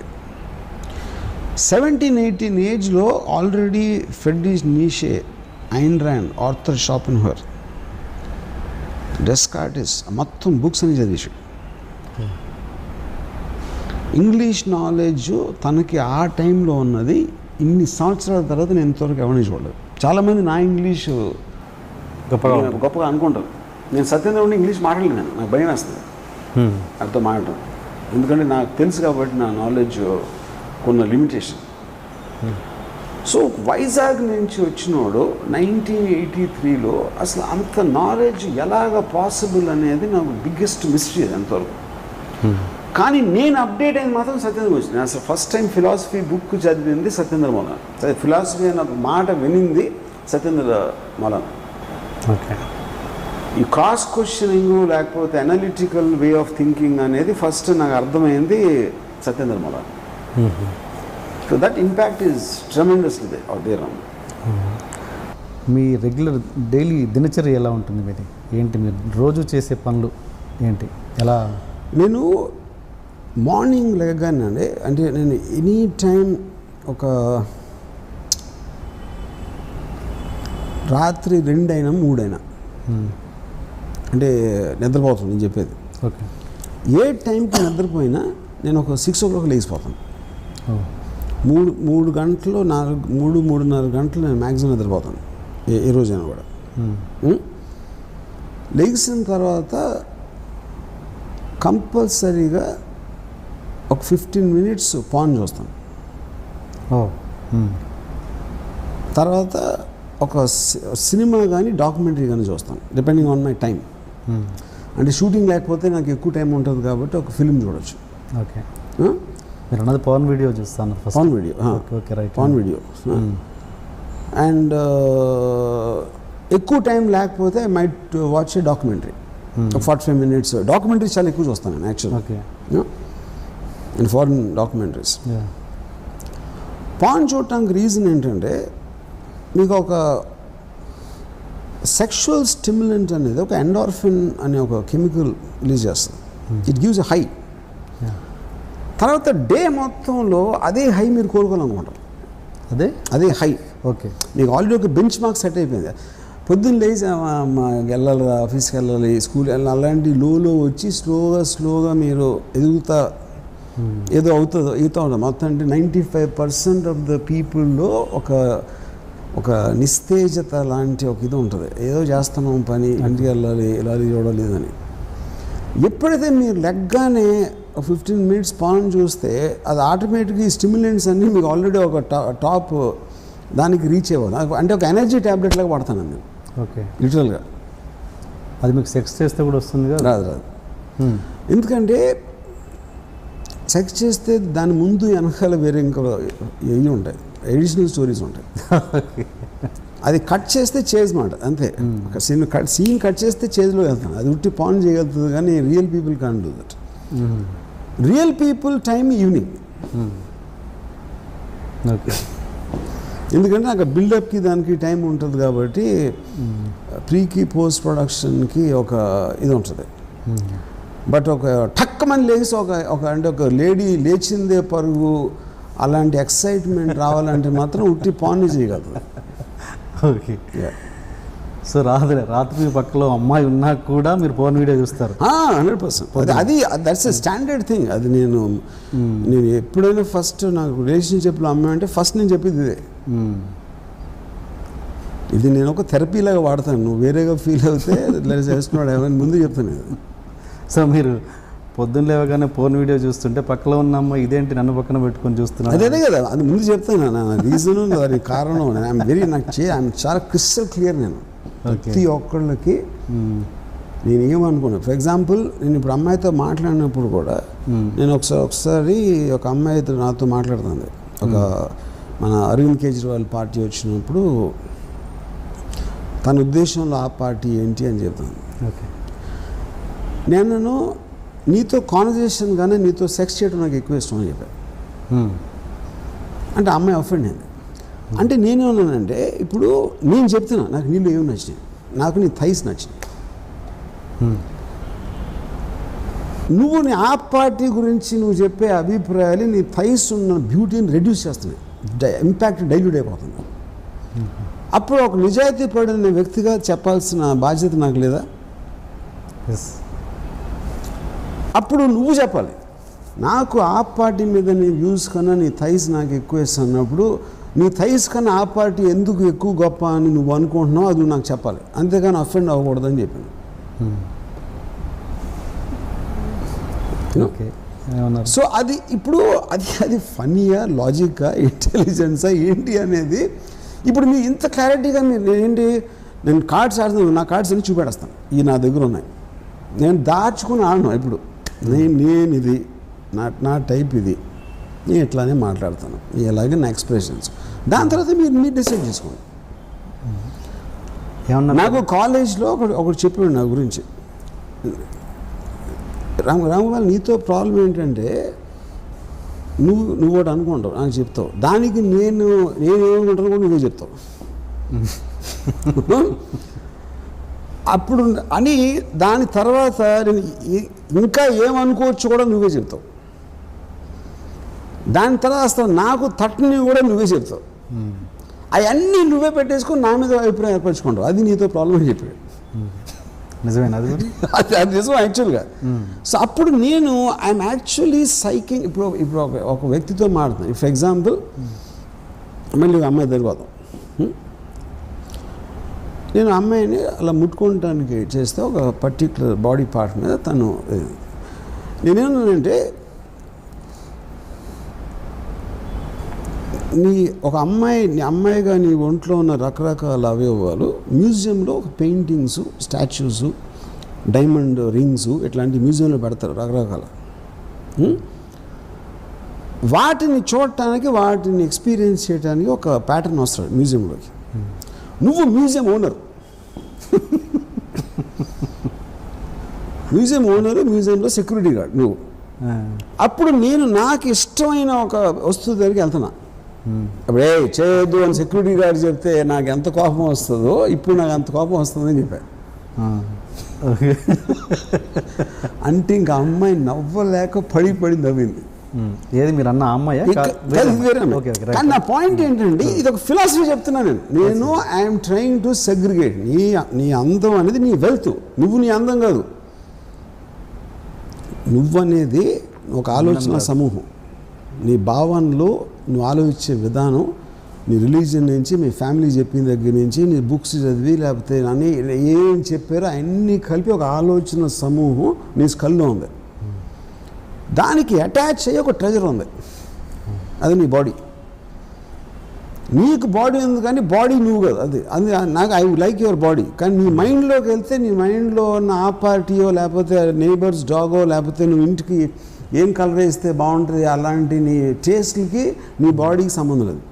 17-18 ఏజ్లో already Friedrich Nietzsche, Ayn Rand, Arthur Schopenhauer, Descartes మొత్తం బుక్స్ అని చదివేశాడు. ఇంగ్లీష్ నాలెడ్జ్ తనకి ఆ టైంలో ఉన్నది ఇన్ని సంవత్సరాల తర్వాత నేను ఇంతవరకు ఎవరిని చూడలేదు. చాలామంది నా ఇంగ్లీష్ గొప్పగా అనుకుంటారు. నేను సత్యేంద్ర ఉండి ఇంగ్లీష్ మాట్లాడలేను, నాకు భయం వేస్తుంది అర్థం మాట్లాడటం. ఎందుకంటే నాకు తెలుసు కాబట్టి నా నాలెడ్జ్ కొన్న లిమిటేషన్. సో వైజాగ్ నుంచి వచ్చినోడు 1983లో అసలు అంత నాలెడ్జ్ ఎలాగ పాసిబుల్ అనేది నాకు బిగ్గెస్ట్ మిస్టరీ అది అంతవరకు. కానీ నేను అప్డేట్ అయింది మాత్రం సత్యేంద్ర గురించి. నేను అసలు ఫస్ట్ టైం ఫిలాసఫీ బుక్ చదివింది సత్యేంద్ర మౌలానా. ఫిలాసఫీ అన్న మాట వినింది సత్యేంద్ర మౌలానా. ఓకే, ఈ క్రాస్ క్వశ్చనింగ్ లేకపోతే అనలిటికల్ వే ఆఫ్ థింకింగ్ అనేది ఫస్ట్ నాకు అర్థమైంది Satyendra Maulana. So that impact is tremendously there. మీ రెగ్యులర్ డైలీ దినచర్య ఎలా ఉంటుంది మీది? ఏంటి మీరు రోజు చేసే పనులు ఏంటి, ఎలా? నేను మార్నింగ్ లేగానే, అంటే నేను ఎనీ టైం ఒక రాత్రి 2 అయినా 3 అయినా అంటే నిద్రపోతాను నేను చెప్పేది. ఓకే, ఏ టైంకి నిద్రపోయినా నేను ఒక 6 o'clock లేచిపోతాను. 3 గంటలు 3-3.5 గంటలు నేను మ్యాక్సిమం నిద్రపోతాను ఏ రోజైనా కూడా. లేచిన తర్వాత కంపల్సరీగా ఒక 15 minutes పాన్ చూస్తాను. తర్వాత ఒక సినిమా కానీ డాక్యుమెంటరీ కానీ చూస్తాను, డిపెండింగ్ ఆన్ మై టైం. అంటే షూటింగ్ లేకపోతే నాకు ఎక్కువ టైం ఉంటుంది కాబట్టి ఒక ఫిల్మ్ చూడొచ్చు. ఓకే, మీరు అన్నది పవన్ వీడియో చూస్తాను. Pawan video, okay, right, Pawan video. And ఎక్కువ టైం లేకపోతే I might watch a documentary, 45 minutes. Documentary చాలా ఎక్కువ చూస్తాను నేను actually. Okay, and foreign documentaries. Porn చూడటానికి రీజన్ ఏంటంటే, మీకు ఒక సెక్షువల్ స్టిమ్యులెంట్ అనేది ఒక ఎండార్ఫిన్ అనే ఒక కెమికల్ రిలీజ్ చేస్తుంది. It gives a high. తర్వాత డే మొత్తంలో అదే హై మీరు కోరుకోవాలనుకుంటారు. అదే హై. ఓకే, మీకు ఆల్రెడీ ఒక బెంచ్ మార్క్ సెట్ అయిపోయింది. పొద్దున్న లేచి వెళ్ళాలి, ఆఫీస్కి వెళ్ళాలి, స్కూల్ వెళ్ళాలి, అలాంటి లోలో వచ్చి స్లోగా మీరు ఎదుగుతా ఏదో అవుతుందో ఉంటాం మొత్తం. అంటే 95% ఆఫ్ ద పీపుల్లో ఒక నిస్తేజత లాంటి ఒక ఇది ఉంటుంది. ఏదో చేస్తున్నాం పని, ఇంటికి వెళ్ళాలి, ఇలా చూడాలి అని. ఎప్పుడైతే మీరు లెగ్గానే 15 minutes పాన్ చూస్తే అది ఆటోమేటిక్గా ఈ స్టిమ్యులెంట్స్ అన్నీ మీకు ఆల్రెడీ ఒక టాప్ దానికి రీచ్ అవ్వదు. అంటే ఒక ఎనర్జీ ట్యాబ్లెట్ లాగా వాడతాను నేను. ఓకే, లిటరల్గా. అది మీకు సెక్స్ చేస్తే కూడా వస్తుంది కదా? రాదు. ఎందుకంటే సెక్స్ చేస్తే దాని ముందు వెనకాల వేరే ఇంకా ఇవి ఉంటాయి. ఎడిషనల్ స్టోరీస్ ఉంటాయి. అది కట్ చేస్తే చేజ్ మాట అంతే. ఒక సీన్ కట్ చేస్తే చేజ్లో వెళ్తాను. అది ఉట్టి పాన్ చేయగలుగుతుంది కానీ real people can do that. Real people time evening. Okay. ఎందుకంటే నాకు బిల్డప్కి దానికి టైం ఉంటుంది కాబట్టి ప్రీకి పోస్ట్ ప్రొడక్షన్కి ఒక ఇది ఉంటుంది. బట్ ఒక టక్కమని లేచి అంటే ఒక లేడీ లేచిందే పరుగు అలాంటి ఎక్సైట్మెంట్ రావాలంటే మాత్రం ఉట్టి పాన్ చేయగలదు. ఓకే. సో రాత్రి పక్కలో అమ్మాయి ఉన్నా కూడా మీరు ఫోన్ వీడియో చూస్తారు? 100%. అది దట్స్ ఎ స్టాండర్డ్ థింగ్. అది నేను ఎప్పుడైనా ఫస్ట్ నాకు రిలేషన్షిప్లో అమ్మాయి అంటే ఫస్ట్ నేను చెప్పేది ఇదే. ఇది నేను ఒక థెరపీలాగా వాడతాను. నువ్వు వేరేగా ఫీల్ అవుతే చేస్తున్నాడు ఏమైనా ముందు చెప్తాను ఇది. సో మీరు పొద్దున్న లేవగానే ఫోన్ వీడియో చూస్తుంటే పక్కలో ఉన్న అమ్మాయి ఇదేంటి నన్ను పక్కన పెట్టుకొని చూస్తున్నాను? అదే కదా, అది ముందు చెప్తాను. నా రీజను దానికి కారణం ఐఎమ్ చాలా క్రిస్టల్ క్లియర్. నేను ప్రతి ఒక్కళ్ళకి నేను ఏమనుకున్నాను. ఫర్ ఎగ్జాంపుల్ నేను ఇప్పుడు అమ్మాయితో మాట్లాడినప్పుడు కూడా నేను ఒకసారి ఒక అమ్మాయితో నాతో మాట్లాడుతుంది. ఒక మన అరవింద్ కేజ్రీవాల్ పార్టీ వచ్చినప్పుడు తన ఉద్దేశంలో ఆ పార్టీ ఏంటి అని చెప్తాను. ఓకే. నేను నీతో కాన్వర్జేషన్ కానీ నీతో సెక్స్ చేయడం నాకు ఎక్కువ ఇష్టం అని చెప్పాను. అంటే అమ్మాయి అఫెండ్ అయింది. అంటే నేనేమన్నానంటే ఇప్పుడు నేను చెప్తున్నా నాకు నీళ్ళు ఏమి నచ్చినాయి, నాకు నీ థైస్ నచ్చినాయి. నువ్వు నీ ఆ పార్టీ గురించి నువ్వు చెప్పే అభిప్రాయాలు నీ థైస్ ఉన్న బ్యూటీని రెడ్యూస్ చేస్తున్నాయి, ఇంపాక్ట్ డైల్యూట్ అయిపోతుంది. అప్పుడు ఒక నిజాయితీ పడిన వ్యక్తిగా చెప్పాల్సిన బాధ్యత నాకు లేదా? అప్పుడు నువ్వు చెప్పాలి. నాకు ఆ పార్టీ మీద నీ వ్యూస్ కన్నా నీ థైస్ నాకు ఎక్కువ ఇస్తున్నప్పుడు నీ థైస్ కన్నా ఆ పార్టీ ఎందుకు ఎక్కువ గొప్ప అని నువ్వు అనుకుంటున్నావు అది నాకు చెప్పాలి. అంతేగాని అఫెండ్ అవ్వకూడదని చెప్పాను. ఓకే. సో అది ఇప్పుడు అది ఫన్నీయా, లాజిక్కా, ఇంటెలిజెన్సా ఏంటి అనేది ఇప్పుడు మీరు ఇంత క్లారిటీగా మీరు ఏంటి, నేను కార్డ్స్ ఆడుతున్నాను, నా కార్డ్స్ అన్ని చూపెడేస్తాను, ఇవి నా దగ్గర ఉన్నాయి, నేను దాచుకుని ఆడను. ఇప్పుడు నేను ఇది నా టైప్, ఇది నేను ఇట్లానే మాట్లాడతాను, ఇలాగే నా ఎక్స్ప్రెషన్స్. దాని తర్వాత మీరు డిసైడ్ చేసుకోండి. నాకు కాలేజ్లో ఒకటి చెప్పాడు నా గురించి, రామగోపాల్ నీతో ప్రాబ్లం ఏంటంటే నువ్వు ఒకటి అనుకుంటావు నాకు చెప్తావు, దానికి నేను ఏమనుకుంటాను కూడా నువ్వే చెప్తావు. అప్పుడు అని దాని తర్వాత నేను ఇంకా ఏమనుకోవచ్చు కూడా నువ్వే చెప్తావు. దాని తర్వాత అసలు నాకు తట్టుని కూడా నువ్వే చెప్తావు. అవన్నీ నువ్వే పెట్టేసుకొని నా మీద అభిప్రాయం ఏర్పరచుకుంటావు. అది నీతో ప్రాబ్లం అని చెప్పాడు. నిజమేనా? అది నిజం యాక్చువల్గా. సో అప్పుడు నేను ఐఎమ్ యాక్చువల్లీ సైకింగ్. ఇప్పుడు ఒక వ్యక్తితో మాట్లాడుతాను. ఫర్ ఎగ్జాంపుల్ మళ్ళీ అమ్మాయి దగ్గర నేను అమ్మాయిని అలా ముట్టుకోవటానికి చేస్తే ఒక పర్టిక్యులర్ బాడీ పార్ట్ మీద తను, నేనేమన్నానంటే నీ అమ్మాయిగా నీ ఒంట్లో ఉన్న రకరకాల అవయవాలు మ్యూజియంలో పెయింటింగ్స్, స్టాచ్యూస్, డైమండ్ రింగ్స్ ఇట్లాంటి మ్యూజియంలో పెడతారు రకరకాల. వాటిని చూడటానికి, వాటిని ఎక్స్పీరియన్స్ చేయడానికి ఒక ప్యాటర్న్ వస్తాడు మ్యూజియంలోకి. నువ్వు మ్యూజియం ఓనర్, మ్యూజియంలో సెక్యూరిటీ గార్డ్ నువ్వు. అప్పుడు నేను నాకు ఇష్టమైన ఒక వస్తువు దగ్గరికి వెళ్తున్నా. అప్పుడు చేయొద్దు అని సెక్యూరిటీ గార్డ్ చెప్తే నాకు ఎంత కోపం వస్తుందో ఇప్పుడు నాకు అంత కోపం వస్తుందని చెప్పాను. అంటే ఇంకా అమ్మాయి నవ్వలేక పడి నవ్వింది. ఏది మీరు అన్న అమ్మాయి? కానీ నా పాయింట్ ఏంటంటే ఇది ఒక ఫిలాసఫీ చెప్తున్నాను నేను ఐఎమ్ ట్రైయింగ్ టు సెగ్రిగేట్. నీ అందం అనేది నీ వెల్త్, నువ్వు నీ అందం కాదు. నువ్వనేది ఒక ఆలోచన సమూహం. నీ భావనలో నువ్వు ఆలోచించే విధానం, నీ రిలీజియన్ నుంచి, మీ ఫ్యామిలీ చెప్పిన దగ్గర నుంచి, నీ బుక్స్ చదివి లేకపోతే అన్నీ ఏం చెప్పారో అన్నీ కలిపి ఒక ఆలోచన సమూహం నీ స్కల్లో ఉంది. దానికి అటాచ్ అయ్యి ఒక ట్రెజర్ ఉంది, అది నీ బాడీ. నీకు బాడీ ఉంది కానీ బాడీ నువ్వు కాదు. అది నాకు ఐ లైక్ యువర్ బాడీ. కానీ నీ మైండ్లోకి వెళ్తే నీ మైండ్లో ఉన్న ఆ పార్టీయో లేకపోతే నైబర్స్ డాగో లేకపోతే నువ్వు ఇంటికి ఏం కలర్ వేస్తే బాగుంటుంది అలాంటి నీ టేస్ట్కి నీ బాడీకి సంబంధం లేదు.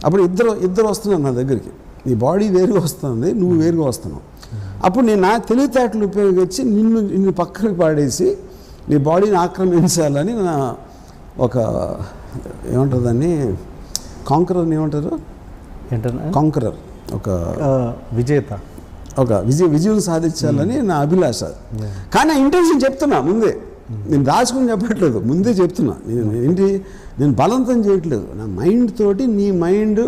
అప్పుడు ఇద్దరు వస్తున్నారు నా దగ్గరికి, నీ బాడీ వేరుగా వస్తుంది, నువ్వు వేరుగా వస్తున్నావు. అప్పుడు నేను నా తెలివితేటలు ఉపయోగించి నిన్ను పక్కకి పాడేసి నీ బాడీని ఆక్రమించాలని నా ఒక ఏమంటారు దాన్ని, కాంకరర్ ఏమంటారు, కాంకరర్, ఒక విజేత, ఒక విజయం సాధించాలని నా అభిలాష. కానీ ఆ ఇంటెన్షన్ చెప్తున్నా ముందే, నేను దాచుకుని చెప్పట్లేదు, ముందే చెప్తున్నా. నేను బలవంతం చేయట్లేదు. నా మైండ్ తోటి నీ మైండ్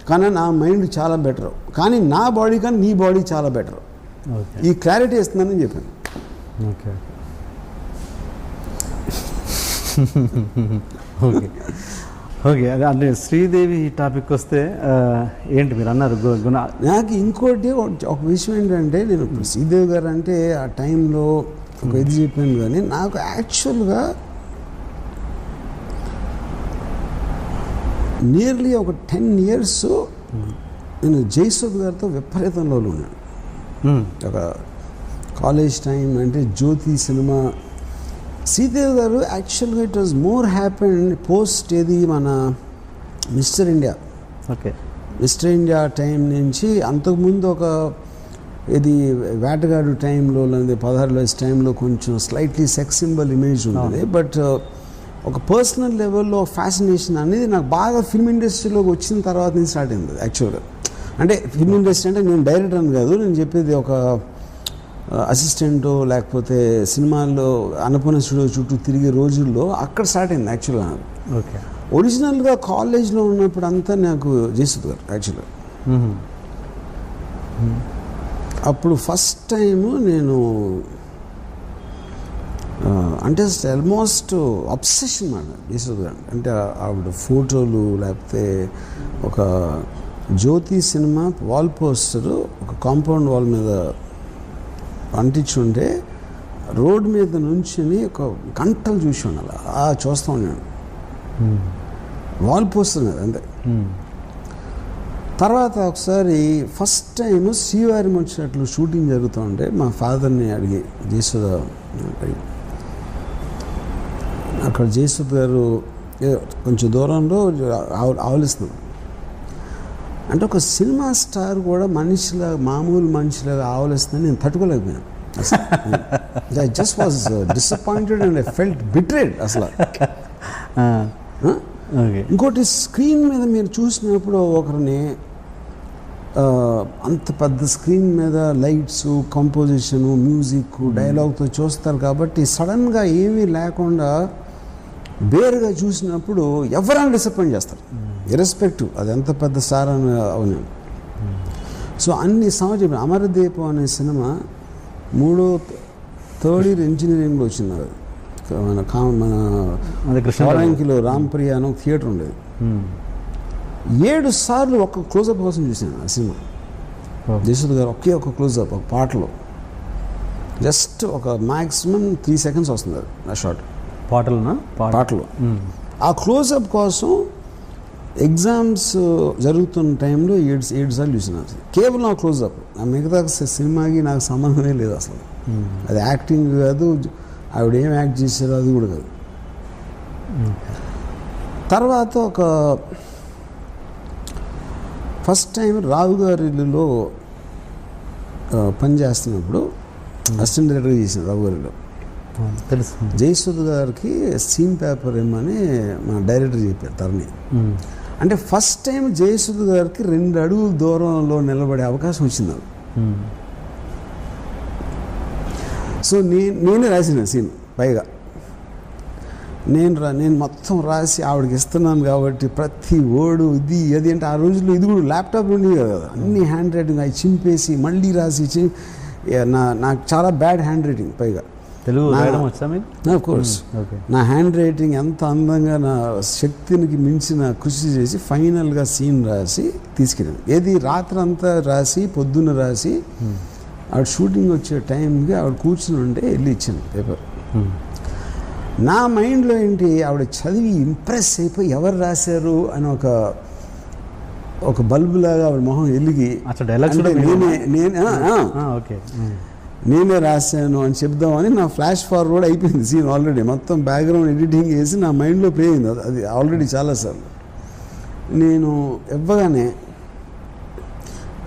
కానీ నా మైండ్ చాలా బెటర్, కానీ నా బాడీ కానీ నీ బాడీ చాలా బెటర్, ఈ క్లారిటీ ఇస్తున్నానని చెప్పాను. ఓకే ఓకే ఓకే అదే అంటే శ్రీదేవి టాపిక్ వస్తే ఏంటి మీరు అన్నారు గుణ. నాకు ఇంకోటి ఒక విషయం ఏంటంటే, నేను శ్రీదేవి గారు అంటే ఆ టైంలో ఒక ఇది చెప్పాను, కానీ నాకు యాక్చువల్గా నియర్లీ ఒక 10 years నేను జయసుధ్ గారితో విపరీతంలో ఉన్నాను. ఒక కాలేజ్ టైం అంటే జ్యోతి సినిమా. శ్రీదేవి గారు యాక్చువల్గా it was more happen post ఏది మన mister India. Okay, mister India time నుంచి అంతకుముందు ఒక ఇది వేటగాడు టైంలో లేదా 16 టైంలో కొంచెం స్లైట్లీ సెక్స్ సింబల్ ఇమేజ్ ఉంటుంది. బట్ ఒక పర్సనల్ లెవెల్లో ఫ్యాసినేషన్ అనేది నాకు బాగా ఫిల్మ్ ఇండస్ట్రీలోకి వచ్చిన తర్వాత నుంచి స్టార్ట్ అయింది యాక్చువల్గా. అంటే ఫిల్మ్ ఇండస్ట్రీ అంటే నేను డైరెక్టర్ అని కాదు, నేను చెప్పేది ఒక అసిస్టెంటో లేకపోతే సినిమాల్లో అన్నపూర్ణ స్టూడియో చుట్టూ తిరిగే రోజుల్లో అక్కడ స్టార్ట్ అయింది యాక్చువల్గా. ఓకే, ఒరిజినల్గా కాలేజ్లో ఉన్నప్పుడు అంతా నాకు జయసుధ్ గారు యాక్చువల్గా. అప్పుడు ఫస్ట్ టైము నేను అంటే ఆల్మోస్ట్ అబ్సెషన్ మాట జయసుధ్ గారు అంటే. ఆవిడ ఫోటోలు లేకపోతే ఒక జ్యోతి సినిమా వాల్ పోస్టరు ఒక కాంపౌండ్ వాల్ మీద అంటించుంటే రోడ్ మీద నుంచుని ఒక గంటలు చూసి ఉండాలి, చూస్తూ ఉన్నాను వాల్ పోస్టర్ మీద అంతే. తర్వాత ఒకసారి ఫస్ట్ టైం శ్రీవారి ముచ్చట్లు షూటింగ్ జరుగుతూ ఉంటే మా ఫాదర్ని అడిగి జయసుధ అక్కడ జయసుధ్ గారు కొంచెం దూరంలో ఆవలిస్తున్నారు. అంటే ఒక సినిమా స్టార్ కూడా మనిషిలాగా మామూలు మనిషిలాగా ఆవలిస్తుందని నేను తట్టుకోలేకపోయాను. I just was disappointed and I felt betrayed అసలు. ఇంకోటి స్క్రీన్ మీద మీరు చూసినప్పుడు ఒకరిని అంత పెద్ద స్క్రీన్ మీద లైట్స్, కంపోజిషను, మ్యూజిక్, డైలాగ్తో చూస్తారు కాబట్టి సడన్గా ఏమీ లేకుండా బేరుగా చూసినప్పుడు ఎవరైనా డిసప్పాయింట్ చేస్తారు, ఇర్రెస్పెక్టివ్ అది ఎంత పెద్ద స్టార్ అని అవును. సో అన్ని సంవత్సరం అమరదీపం అనే సినిమా థర్డ్ ఇయర్ ఇంజనీరింగ్లో వచ్చింది. మన కృష్ణాలో రాంప్రియ అని ఒక థియేటర్ ఉండేది. 7 సార్లు ఒక క్లోజప్ కోసం చూసాను ఆ సినిమా. జయసుధ్ గారు ఒకే ఒక క్లోజప్ ఒక పాటలో జస్ట్ ఒక మ్యాక్సిమం 3 seconds వస్తుంది అది ఆ షాట్ పాటలో. ఆ క్లోజప్ కోసం ఎగ్జామ్స్ జరుగుతున్న టైంలో 7 సార్లు చూసిన కేవలం ఆ క్లోజప్. ఆ మిగతా సినిమాకి నాకు సంబంధమే లేదు అసలు. అది యాక్టింగ్ కాదు, ఆవిడ ఏం యాక్ట్ చేశారో అది కూడా కాదు. తర్వాత ఒక ఫస్ట్ టైం రావు గారి ఇల్లులో పనిచేస్తున్నప్పుడు అసిస్టెంట్ డైరెక్టర్గా చేసిన రావు గారిలో తెలుసు. జయసుధ్ గారికి సీన్ పేపర్ ఏమని మన డైరెక్టర్ చెప్పారు తరణి. అంటే ఫస్ట్ టైం జయసుధ్ గారికి 2 అడుగుల దూరంలో నిలబడే అవకాశం వచ్చింది. సో నేనే రాసిన సీన్ పైగా నేను మొత్తం రాసి ఆవిడకి ఇస్తున్నాను కాబట్టి ప్రతి వర్డు ఇది అది అంటే ఆ రోజుల్లో ఇది కూడా ల్యాప్టాప్ ఉండేది కదా, అన్ని హ్యాండ్ రైటింగ్ అవి చింపేసి మళ్ళీ రాసి నాకు చాలా బ్యాడ్ హ్యాండ్ రైటింగ్ పైగా తెలుగు రాయడం వచ్చా మీకు? Of course. నా హ్యాండ్ రైటింగ్ ఎంత అందంగా నా శక్తికి మించిన కృషి చేసి ఫైనల్గా సీన్ రాసి తీసుకెళ్ళాను. ఏది రాత్రంతా రాసి పొద్దున్న రాసి ఆవిడ షూటింగ్ వచ్చే టైంకి ఆవిడ కూర్చుని ఉంటే వెళ్ళి ఇచ్చాను పేపర్. నా మైండ్లో ఏంటి, ఆవిడ చదివి ఇంప్రెస్ అయిపోయి ఎవరు రాశారు అని ఒక బల్బులాగా ఆవిడ మొహం వెలిగి నేనే రాశాను అని చెప్దామని నా ఫ్లాష్ ఫార్వర్డ్ అయిపోయింది సీన్. ఆల్రెడీ మొత్తం బ్యాక్గ్రౌండ్ ఎడిటింగ్ వేసి నా మైండ్లో ప్లే అయింది అది ఆల్రెడీ చాలాసార్లు. నేను ఇవ్వగానే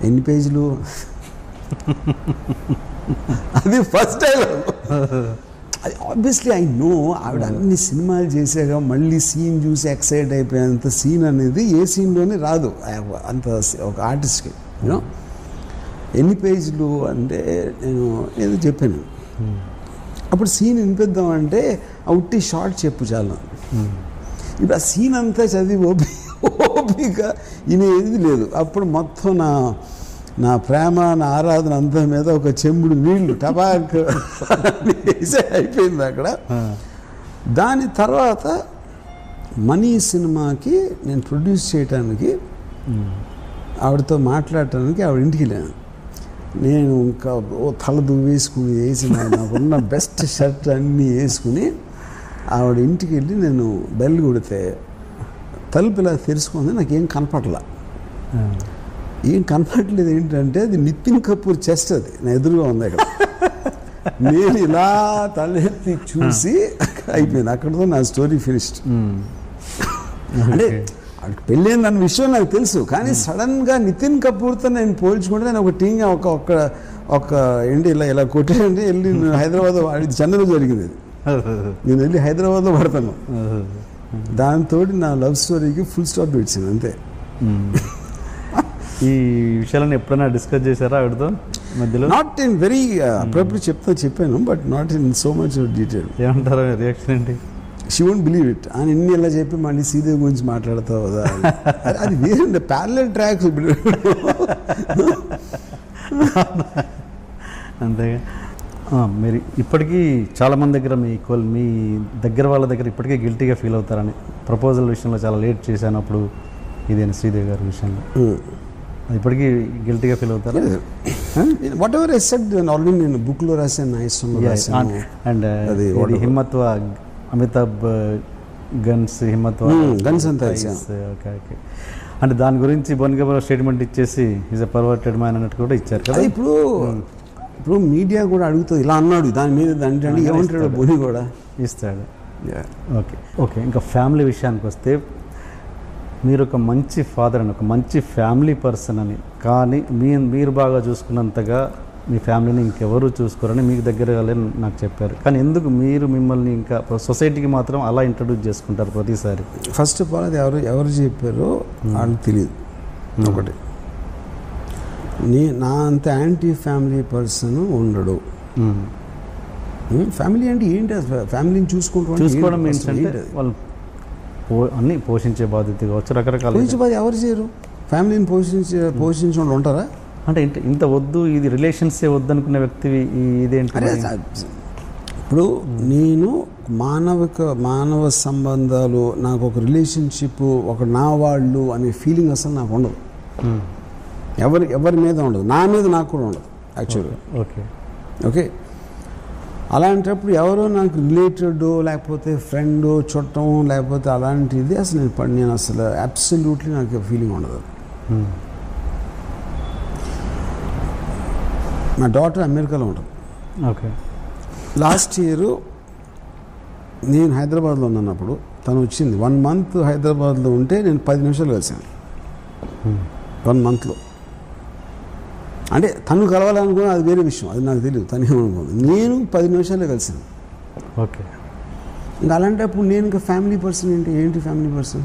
ఎన్ని పేజీలు అది ఫస్ట్ డైలాగ్. అది ఆబ్వియస్లీ ఐ నో ఆవిడ అన్ని సినిమాలు చేసాక మళ్ళీ సీన్ చూసి ఎక్సైట్ అయిపోయేంత సీన్ అనేది ఏ సీన్లోనే రాదు అంత ఒక ఆర్టిస్ట్కి. యూనో ఎన్ని పేజీలు అంటే నేను ఏదో చెప్పాను. అప్పుడు సీన్ వినిపిద్దామంటే ఉట్టి షార్ట్ చెప్పు చాలా. ఇప్పుడు ఆ సీన్ అంతా చదివి ఓపిక వినేది లేదు. అప్పుడు మొత్తం నా ప్రేమ నా ఆరాధన అంతా మీద ఒక చెంబుడు నీళ్లు టబాక్ వేసే అయిపోయింది అక్కడ. దాని తర్వాత మనీ సినిమాకి నేను ప్రొడ్యూస్ చేయడానికి ఆవిడతో మాట్లాడటానికి ఆవిడ ఇంటికి వెళ్ళాను. నేను ఇంకా తల దువ్వేసుకుని వేసి నాకున్న బెస్ట్ షర్ట్ అన్నీ వేసుకుని ఆవిడ ఇంటికి వెళ్ళి నేను బెల్ కొడితే తలుపు ఇలా తెరుచుకుంది. నాకేం కనపడలా. ఏం కనపడలేదు ఏంటంటే అది నితిన్ కపూర్ చెస్ట్, అది నా ఎదురుగా ఉంది అక్కడ. నేను ఇలా తలెత్తి చూసి అయిపోయింది, అక్కడతో నా స్టోరీ ఫినిష్డ్. అంటే పెళ్ళైంది అన్న విషయం నాకు తెలుసు, కానీ సడన్గా నితిన్ కపూర్తో నేను పోల్చుకుంటే నేను ఒక టీంగ్ ఒక ఏంటి ఇలా కొట్టేయండి వెళ్ళి హైదరాబాద్ చెన్నైలో జరిగింది. నేను వెళ్ళి హైదరాబాద్లో పడతాను. దాంతో నా లవ్ స్టోరీకి ఫుల్ స్టాప్ ఇచ్చింది అంతే. ఈ విషయాలను ఎప్పుడైనా డిస్కస్ చేశారా ఆవిడతో మధ్యలో? నాట్ ఇన్ వెరీ అప్పుడప్పుడు చెప్పాను, but not in so much detail. ఏమంటారు రియాక్షన్ ఏంటి? She won't believe it. అని ఇన్ని ఇలా చెప్పి మళ్ళీ శ్రీదేవి గురించి మాట్లాడతావు కదా, అది వేరే ప్యారలల్ ట్రాక్స్. అంతేగా. మీరు ఇప్పటికీ చాలామంది దగ్గర మీ దగ్గర వాళ్ళ దగ్గర ఇప్పటికీ గిల్టీగా ఫీల్ అవుతారని, ప్రపోజల్ విషయంలో చాలా లేట్ చేశాను అప్పుడు ఇదేనా శ్రీదేవి గారి విషయంలో ఇప్పటికీ గిల్టీగా ఫీల్ అవుతారా? What ever I said already నేను బుక్లో రాశాను, నా ఇష్టంలో రాశాను. అండ్ అది హిమ్మత్వ అమితాబ్ గన్స్ గన్స్ అంతా ఓకే ఓకే. అంటే దాని గురించి బోనిగబర్ స్టేట్మెంట్ ఇచ్చేసి ఈజ్ ఎ పర్వర్టెడ్ మ్యాన్ అన్నట్టు కూడా ఇచ్చారు కదా. ఇప్పుడు మీడియా కూడా అడుగుతుంది ఇలా అన్నాడు దాని మీద, అంటే ఏమంటాడు బోని కూడా ఇస్తాడు. Okay okay. ఇంకా ఫ్యామిలీ విషయానికి వస్తే మీరు ఒక మంచి ఫాదర్ అని, ఒక మంచి ఫ్యామిలీ పర్సన్ అని, కానీ మీరు బాగా చూసుకున్నంతగా మీ ఫ్యామిలీని ఇంకెవరు చూసుకోరని మీకు దగ్గర నాకు చెప్పారు. కానీ ఎందుకు మీరు మిమ్మల్ని ఇంకా సొసైటీకి మాత్రం అలా ఇంట్రడ్యూస్ చేసుకుంటారు ప్రతిసారి? ఫస్ట్ ఆఫ్ ఆల్ అది ఎవరు చెప్పారో వాళ్ళకి తెలియదు. ఒకటి, నా అంత యాంటీ ఫ్యామిలీ పర్సన్ ఉండడు. ఫ్యామిలీ అంటే ఏంటి? ఫ్యామిలీని చూసుకోవడం ఏంటంటే వాళ్ళు అన్నీ పోషించే బాధ్యత కావచ్చు, రకరకాల ఎవరు చేయరు. ఫ్యామిలీని పోషించడం ఉంటారా? అంటే ఇంత వద్దు, ఇది రిలేషన్సే వద్దు అనుకునే వ్యక్తి ఇదేంటి? ఇప్పుడు నేను మానవ సంబంధాలు, నాకు ఒక రిలేషన్షిప్, ఒక నా వాళ్ళు అనే ఫీలింగ్ అసలు నాకు ఉండదు. ఎవరి మీద ఉండదు, నా మీద నాకు కూడా ఉండదు యాక్చువల్గా. ఓకే. అలాంటప్పుడు ఎవరో నాకు రిలేటెడ్ లేకపోతే ఫ్రెండ్ చుట్టం లేకపోతే అలాంటిది అసలు నేను అసలు అబ్సల్యూట్లీ నాకు ఫీలింగ్ ఉండదు. నా డాటర్ అమెరికాలో ఉంటుంది. ఓకే. లాస్ట్ ఇయర్ నేను హైదరాబాద్లో ఉన్నప్పుడు తను వచ్చింది. 1 month హైదరాబాద్లో ఉంటే నేను 10 నిమిషాలు కలిసాను 1 monthలో. అంటే తను కలవాలనుకున్నా అది వేరే విషయం, అది నాకు తెలియదు. తను ఏమనుకోదు, నేను 10 నిమిషాలే కలిసాను. ఓకే. ఇంకా అలాంటప్పుడు నేను ఇంకా ఫ్యామిలీ పర్సన్ ఏంటి ఫ్యామిలీ పర్సన్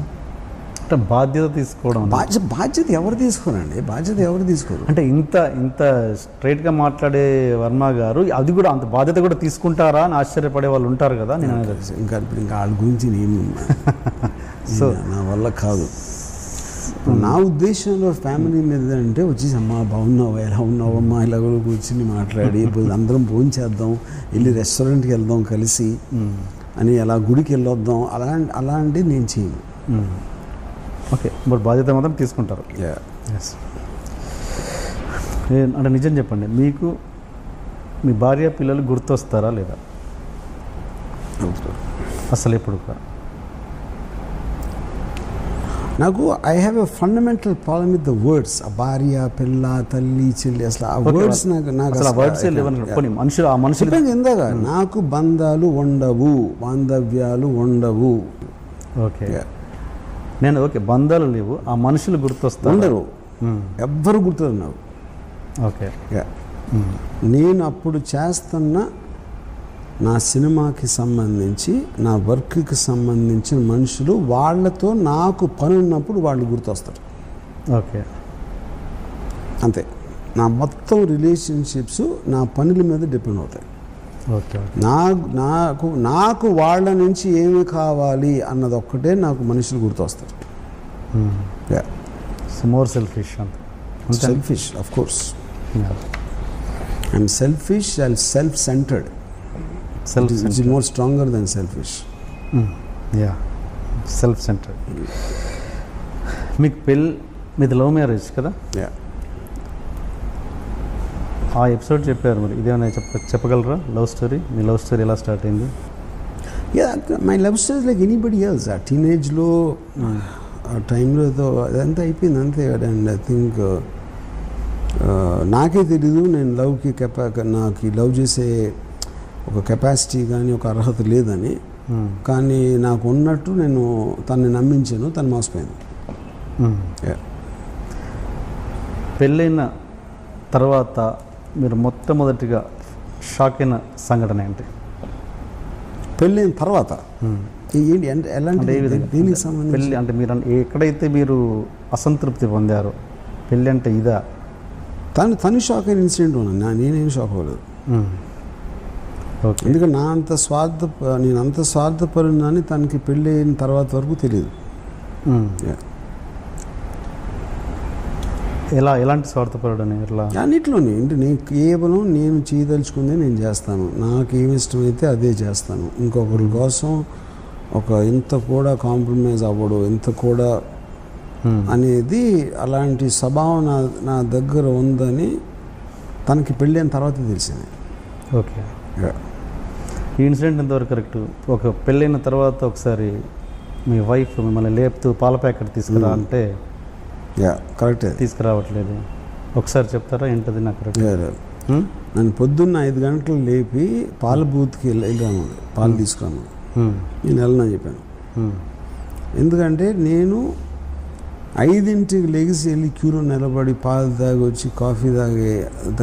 అంటే బాధ్యత తీసుకోవడం. బాధ్యత ఎవరు తీసుకోరండి, బాధ్యత ఎవరు తీసుకోరు. అంటే ఇంత స్ట్రైట్గా మాట్లాడే వర్మ గారు అది కూడా అంత బాధ్యత కూడా తీసుకుంటారా అని ఆశ్చర్యపడే వాళ్ళు ఉంటారు కదా. నేను ఇంకా వాళ్ళ గురించి నేను సో నా వల్ల కాదు. నా ఉద్దేశంలో ఫ్యామిలీ మీద అంటే వచ్చేసి అమ్మా బాగున్నావా, ఎలా ఉన్నావు అమ్మా, ఇలా కూర్చుని మాట్లాడి అందరం భోజనం చేద్దాం, వెళ్ళి రెస్టారెంట్కి వెళ్దాం కలిసి అని, అలా గుడికి వెళ్ళొద్దాం, అలాంటివి నేను చేయను. ఓకే. మరి బాధ్యత మాత్రం తీసుకుంటారు. అంటే నిజం చెప్పండి, మీకు మీ భార్య పిల్లలు గుర్తొస్తారా లేదా? అసలు ఎప్పుడు నాకు I have a fundamental problem with the words. భార్య, పిల్ల, తల్లి, చెల్లి, అసలు ఆ వర్డ్స్ మనుషులు ఇందాక నాకు బంధాలు ఉండవు, బాంధవ్యాలు ఉండవు. ఓకే. నేను ఓకే బంధాలు లేవు, ఆ మనుషులు గుర్తొస్తారు. ఉండరు, ఎవ్వరు గుర్తున్నారు నాకు. ఓకే. నేను అప్పుడు చేస్తున్న నా సినిమాకి సంబంధించి, నా వర్క్కి సంబంధించిన మనుషులు, వాళ్ళతో నాకు పని ఉన్నప్పుడు వాళ్ళు గుర్తొస్తారు. ఓకే. అంతే. నా మొత్తం రిలేషన్షిప్స్ నా పనుల మీద డిపెండ్ అవుతాయి. ఓకే. నాకు వాళ్ళ నుంచి ఏమి కావాలి అన్నది ఒక్కటే నాకు మనుషులు గుర్తొస్తారు. మోర్ సెల్ఫిష్ అంతే. Selfish of course. I'm selfish and self centred. It is more stronger than selfish. Yeah, self-centered. మీకు మీది లవ్ మ్యారేజ్ కదా? Yeah. ఆ ఎపిసోడ్ చెప్పారు, మరి ఇదేమైనా చెప్పగలరా? లవ్ స్టోరీ, మీ లవ్ స్టోరీ ఎలా స్టార్ట్ అయింది? Yeah, my love story is like anybody else. ఆ టీనేజ్లో ఆ టైంలో అదంతా అయిపోయింది అంతే. అండ్ ఐ థింక్ నాకే తెలీదు నేను నాకు లవ్ చేసే ఒక కెపాసిటీ కానీ ఒక అర్హత లేదని. కానీ నాకు ఉన్నట్టు నేను తనని నమ్మించాను, తను మోసపోయింది. పెళ్ళైన తర్వాత మీరు మొట్టమొదటిగా షాక్ అయిన సంఘటన ఏంటి? పెళ్ళైన తర్వాత ఏంటి అంటే ఎలాంటి దీనికి సంబంధించి? పెళ్ళి అంటే మీరు ఎక్కడైతే మీరు అసంతృప్తి పొందారో, పెళ్ళి అంటే ఇదా? తను షాక్ అయిన ఇన్సిడెంట్ ఉన్నాను, నేనేం షాక్ అవ్వలేదు. ఎందుకంటే నేను అంత స్వార్థపరునని తనకి పెళ్ళి అయిన తర్వాత వరకు తెలియదు. ఎలాంటి స్వార్థపరుడు అని? అన్నిట్లోనే అంటే కేవలం నేను చేయదలుచుకుందే నేను చేస్తాను, నాకు ఏమి ఇష్టమైతే అదే చేస్తాను. ఇంకొకరి కోసం ఇంత కూడా కాంప్రమైజ్ అవ్వడు, ఇంత కూడా అనేది అలాంటి స్వభావం నా దగ్గర ఉందని తనకి పెళ్ళి అయిన తర్వాత తెలిసింది. ఓకే. ఈ ఇన్సిడెంట్ ఎంతవరకు కరెక్ట్? ఒక పెళ్ళైన తర్వాత ఒకసారి మీ వైఫ్ మిమ్మల్ని లేపుతూ పాల ప్యాకెట్ తీసుకురా అంటే కరెక్ట్ తీసుకురావట్లేదు, ఒకసారి చెప్తారా ఏంటది? నాకు కరెక్ట్. నన్ను పొద్దున్న 5 గంటలు లేపి పాల బూత్కి వెళ్ళాము, పాలు తీసుకురాము. నేను వెళ్ళనని చెప్పాను. ఎందుకంటే నేను 5ంటికి లెగిసి వెళ్ళి క్యూలో నిలబడి పాలు తాగి వచ్చి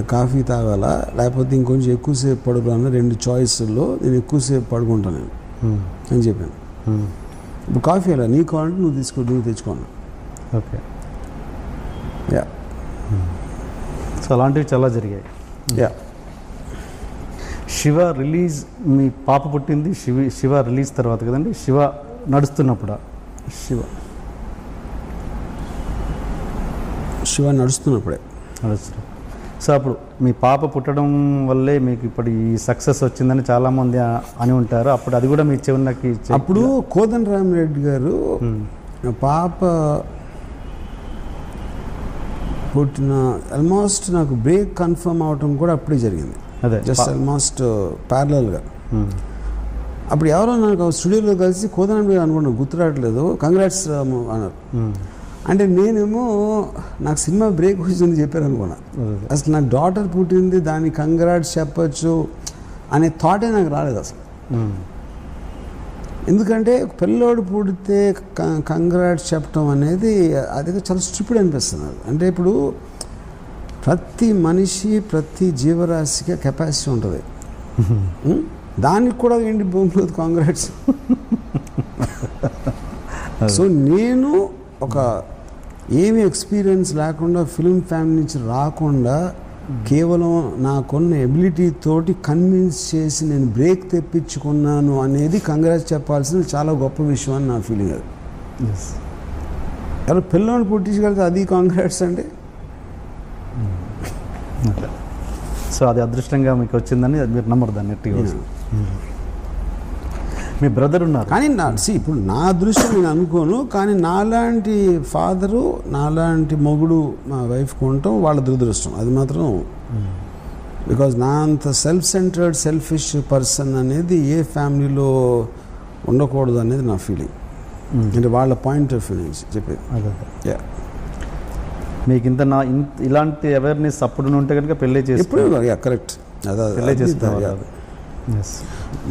కాఫీ తాగాలా, లేకపోతే ఇంకొంచెం ఎక్కువసేపు పడుకోవాలన్నా 2 చాయిస్లో నేను ఎక్కువసేపు పడుకుంటాను అని చెప్పాను. ఇప్పుడు కాఫీ అలా నీకు కావాలంటే నువ్వు తెచ్చుకోను. ఓకే. సో అలాంటివి చాలా జరిగాయి. శివ రిలీజ్, మీ పాప పుట్టింది శివ రిలీజ్ తర్వాత కదండి? శివ నడుస్తున్నప్పుడు శివ నడుస్తున్నప్పుడే. సో అప్పుడు మీ పాప పుట్టడం వల్లే మీకు ఇప్పుడు ఈ సక్సెస్ వచ్చిందని చాలామంది అని ఉంటారు. అప్పుడు అది కూడా మీ చెవున్నకి అప్పుడు కోదండరామిరెడ్డి గారు పాప పుట్టిన ఆల్మోస్ట్ నాకు బ్రేక్ కన్ఫర్మ్ అవటం కూడా అప్పుడే జరిగింది. అదే జస్ట్ ఆల్మోస్ట్ ప్యారలల్గా. అప్పుడు ఎవరో నాకు స్టూడియోలో కలిసి కోదండరామిరెడ్డి అనుకున్నాను, గుర్తురావట్లేదు, కంగ్రాట్స్ అన్నారు. అంటే నేనేమో నాకు సినిమా బ్రేక్ వచ్చింది చెప్పారు అనుకున్నా. అసలు నాకు డాటర్ పుట్టింది, దానికి కంగ్రాట్స్ చెప్పచ్చు అనే థాటే నాకు రాలేదు అసలు. ఎందుకంటే పిల్లోడు పుడితే కంగ్రాట్స్ చెప్పడం అనేది అది చాలా స్టూపిడ్ అనిపిస్తుంది. అంటే ఇప్పుడు ప్రతి మనిషి, ప్రతి జీవరాశికి కెపాసిటీ ఉంటుంది. దానికి కూడా ఏంటి భూమిలో కాంగ్రాట్స్. సో నేను ఏమీ ఎక్స్పీరియన్స్ లేకుండా, ఫిల్మ్ ఫ్యామిలీ నుంచి రాకుండా, కేవలం నాకున్న ఎబిలిటీ తోటి కన్విన్స్ చేసి నేను బ్రేక్ తెప్పించుకున్నాను అనేది కంగ్రాట్స్ చెప్పాల్సిన చాలా గొప్ప విషయం అని నా ఫీలింగ్. అది ఎవరు పిల్లల్ని పుట్టించగలిగితే అది కాంగ్రాట్స్ అంటే. సో అది అదృష్టంగా మీకు వచ్చిందని మీరు నమ్మరు దాన్ని. మీ బ్రదర్ ఉన్నారు కానీ ఇప్పుడు నా అదృష్టం నేను అనుకోను, కానీ నాలాంటి ఫాదరు, నాలాంటి మొగుడు మా వైఫ్కి ఉండటం వాళ్ళ దురదృష్టం. అది మాత్రం బికాజ్ నా అంత సెల్ఫ్ సెంటర్డ్ సెల్ఫిష్ పర్సన్ అనేది ఏ ఫ్యామిలీలో ఉండకూడదు అనేది నా ఫీలింగ్. అంటే వాళ్ళ పాయింట్ ఆఫ్ వ్యూ నుంచి చెప్పేది. అదే మీకు ఇలాంటి అవేర్నెస్ అప్పుడు ఉంటే కనుక పెళ్ళి చేసి ఎప్పుడు కరెక్ట్ పెళ్ళి చేస్తారు.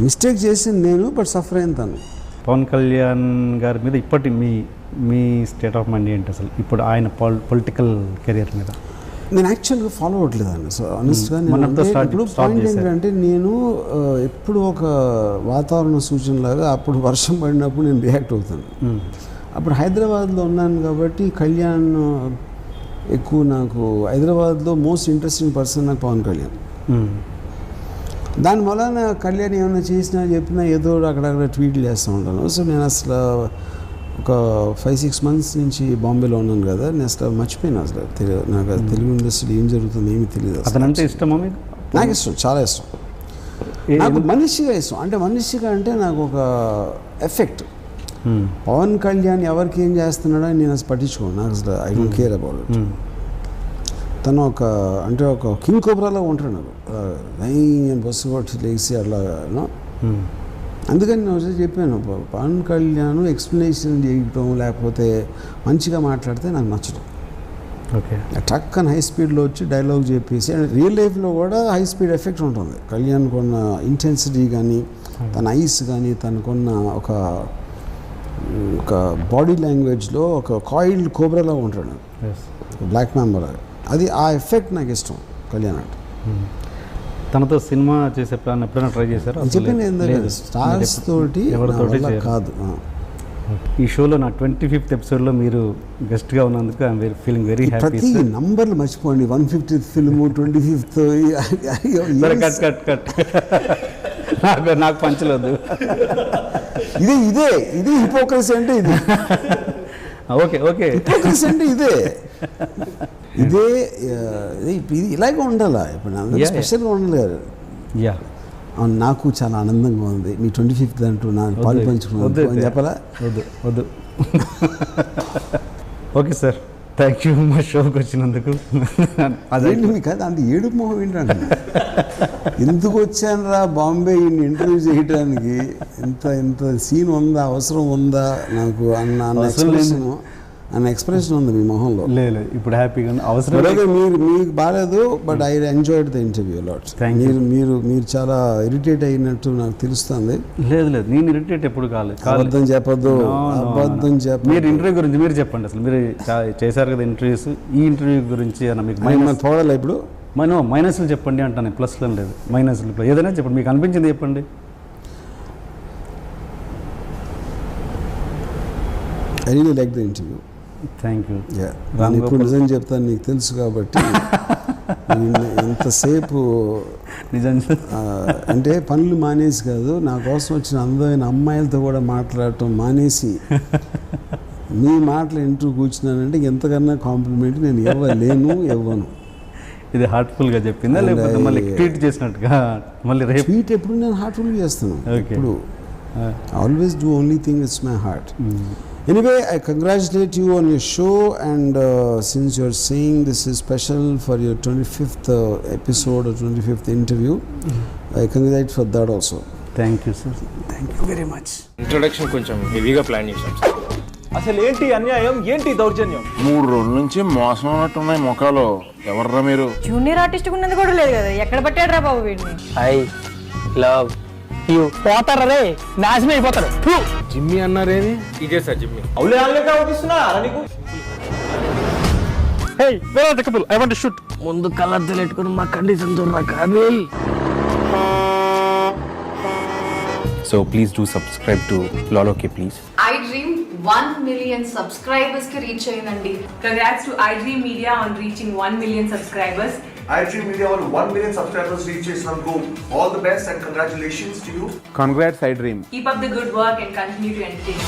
మిస్టేక్ చేసింది నేను, బట్ సఫర్ అయిన తను. పవన్ కళ్యాణ్ గారి మీద ఇప్పటి మీ మీ స్టేట్ ఆఫ్ మైండ్ ఏంటి అసలు ఇప్పుడు ఆయన పొలిటికల్ కెరియర్ మీద? నేను యాక్చువల్గా ఫాలో అవ్వట్లేదండి. సో ఆనెస్ట్గా మనతో ఇప్పుడు పాయింట్ ఏంటంటే నేను ఎప్పుడు ఒక వాతావరణ సూచనలాగా అప్పుడు వర్షం పడినప్పుడు నేను రియాక్ట్ అవుతాను. అప్పుడు హైదరాబాద్లో ఉన్నాను కాబట్టి కళ్యాణ్ ఎక్కువ నాకు హైదరాబాద్లో మోస్ట్ ఇంట్రెస్టింగ్ పర్సన్ నాకు పవన్ కళ్యాణ్. దాని వలన కళ్యాణ్ ఏమైనా చేసినా చెప్పినా ఏదో అక్కడక్కడ ట్వీట్లు చేస్తూ ఉంటాను. సో నేను అసలు ఒక 5-6 months నుంచి బాంబేలో ఉన్నాను కదా, నేను అసలు మర్చిపోయాను. అసలు నాకు తెలుగు ఇండస్ట్రీలో ఏం జరుగుతుంది ఏమీ తెలియదు. అతనంటే ఇష్టమా మీకు? నాకు ఇష్టం, చాలా ఇష్టం. నాకు మనిషిగా ఇష్టం. అంటే మనిషిగా అంటే నాకు ఒక ఎఫెక్ట్. పవన్ కళ్యాణ్ ఎవరికి ఏం చేస్తున్నాడో నేను అసలు పట్టించుకోను. నాకు అసలు I don't care about it. తను ఒక కింగ్ కోబ్రాలో ఉంటాడు. నాకు నేను బస్సు కొట్టి లేచి అట్లా. అందుకని నేను ఒకసారి చెప్పాను, పవన్ కళ్యాణ్ ఎక్స్ప్లెనేషన్ చేయటం లేకపోతే మంచిగా మాట్లాడితే నాకు నచ్చడం. ఓకే, ట్రక్ అని హై స్పీడ్లో వచ్చి డైలాగ్ చెప్పేసి, అండ్ రియల్ లైఫ్లో కూడా హై స్పీడ్ ఎఫెక్ట్ ఉంటుంది. కళ్యాణ్ కొన్న ఇంటెన్సిటీ కానీ, తన ఐస్ కానీ, తనకున్న ఒక బాడీ లాంగ్వేజ్లో ఒక కాయిల్డ్ కోబ్రాలా ఉంటాడు, బ్లాక్ మెంబర్. అది ఆ ఎఫెక్ట్ నాకు ఇష్టం కళ్యాణ్ అంటే. తనతో సినిమా చేసే ప్లాన్ ఎప్పుడైనా ట్రై చేశారు? చెప్పండి, ఏంటంటే స్టార్స్ తోటి ఎవరితోటి కాదు. ఈ షోలో నా 25th ఎపిసోడ్లో మీరు గెస్ట్గా ఉన్నందుకు ఐఎమ్ ఫీలింగ్ వెరీ హ్యాపీ. ప్రతి నంబర్లు మర్చిపోండి, 150th ఫిల్మ్, 25th. కట్ నాకు పంచలేదు. ఇదే హిపోక్రసీ అంటే ఇది. ఓకే హిపోక్రసీ అంటే ఇదే ఇది ఇలాగే ఉండాలా. ఇప్పుడు అందరూ స్పెషల్గా ఉండాలి కదా. అవును, నాకు చాలా ఆనందంగా ఉంది. మీ 25th అంటూ నా పాలు పంచుకున్నాను చెప్పాలా? వద్దు. ఓకే సార్, థ్యాంక్ యూ మా షోకి వచ్చినందుకు. అదేంటి మీకు అది అంత ఏడుపు మొహం ఏంటంటే, ఎందుకు వచ్చాను రా బాంబే ఇంటర్వ్యూ చేయడానికి, ఇంత సీన్ ఉందా, అవసరం ఉందా నాకు అన్న ఎక్స్ప్రెషన్ ఉంది మీ మొహంలో. లేదు, ఇప్పుడు హ్యాపీగా అవసరం. మీకు బాగాలేదు, but I enjoyed the interview lot. మీరు చాలా ఇరిటేట్ అయినట్టు నాకు తెలుస్తుంది. లేదు, నేను ఇరిటేట్ ఎప్పుడు కాలేదు. అబద్ధం చెప్పద్దు. మీరు ఇంటర్వ్యూ గురించి మీరు చెప్పండి. అసలు మీరు చేశారు కదా ఇంటర్వ్యూస్, ఈ ఇంటర్వ్యూ గురించి మీకు చూడాలి. ఇప్పుడు మైనస్లు చెప్పండి అంటాను, ప్లస్లు లేదు, మైనస్లు ఏదైనా చెప్పండి, మీకు అనిపించింది చెప్పండి. I really like the interview. Thank you. నేను ఇప్పుడు నిజం చెప్తాను, నీకు తెలుసు కాబట్టి. ఎంతసేపు అంటే పనులు మానేసి కాదు, నా కోసం వచ్చిన అందమైన అమ్మాయిలతో కూడా మాట్లాడటం మానేసి మీ మాటలు ఇంటూ కూర్చున్నానంటే ఎంతకన్నా కాంప్లిమెంట్ నేను ఇవ్వను. ఇది హార్ట్ఫుల్గా చెప్పిందా లేకపోతే మళ్ళీ ట్వీట్ చేసినట్టుగా? మళ్ళీ ట్వీట్ ఎప్పుడు నేను హార్ట్ఫుల్గా చేస్తాను. ఇప్పుడు always do only thing it's my heart. Anyway, I congratulate you on your show, and since you're saying this is special for your 25th episode or 25th interview, I congratulate for that also. Thank you, sir. Thank you very much. Introduction కొంచెం హెవీగా plan చేశాం sir. అసలు ఏంటి అన్యాయం, ఏంటి దౌర్జన్యం? 3 రోజుల నుంచి మోసం ఉన్నట్టున్నాయి మొఖాలు. ఎవర్రా మీరు? జూనియర్ ఆర్టిస్ట్ ఉన్నది కూడా లేదు కదా, ఎక్కడ పట్టాడు రా బాబు వీడిని? I love you. పోతారా, నాశనం అయిపోతారు. జిమ్మి అన్నారేది? ఇదే సార్ జిమ్మి. అవులే ఆన్లైన్ అవుతున్నా నీకు. Hey where are the couple, I want to shoot. ముందు కలర్ తెలియట్టుకుని మా కండిషన్ చూడరా కానీ. So please do subscribe to Loloke, please. iDream 1 million subscribers ki reach ayindandi. Congrats to iDream Media on reaching 1 million subscribers. iDream Media on 1 million subscribers reach Go. All the best and congratulations to you. Congrats, iDream. Keep up the good work and continue to entertain.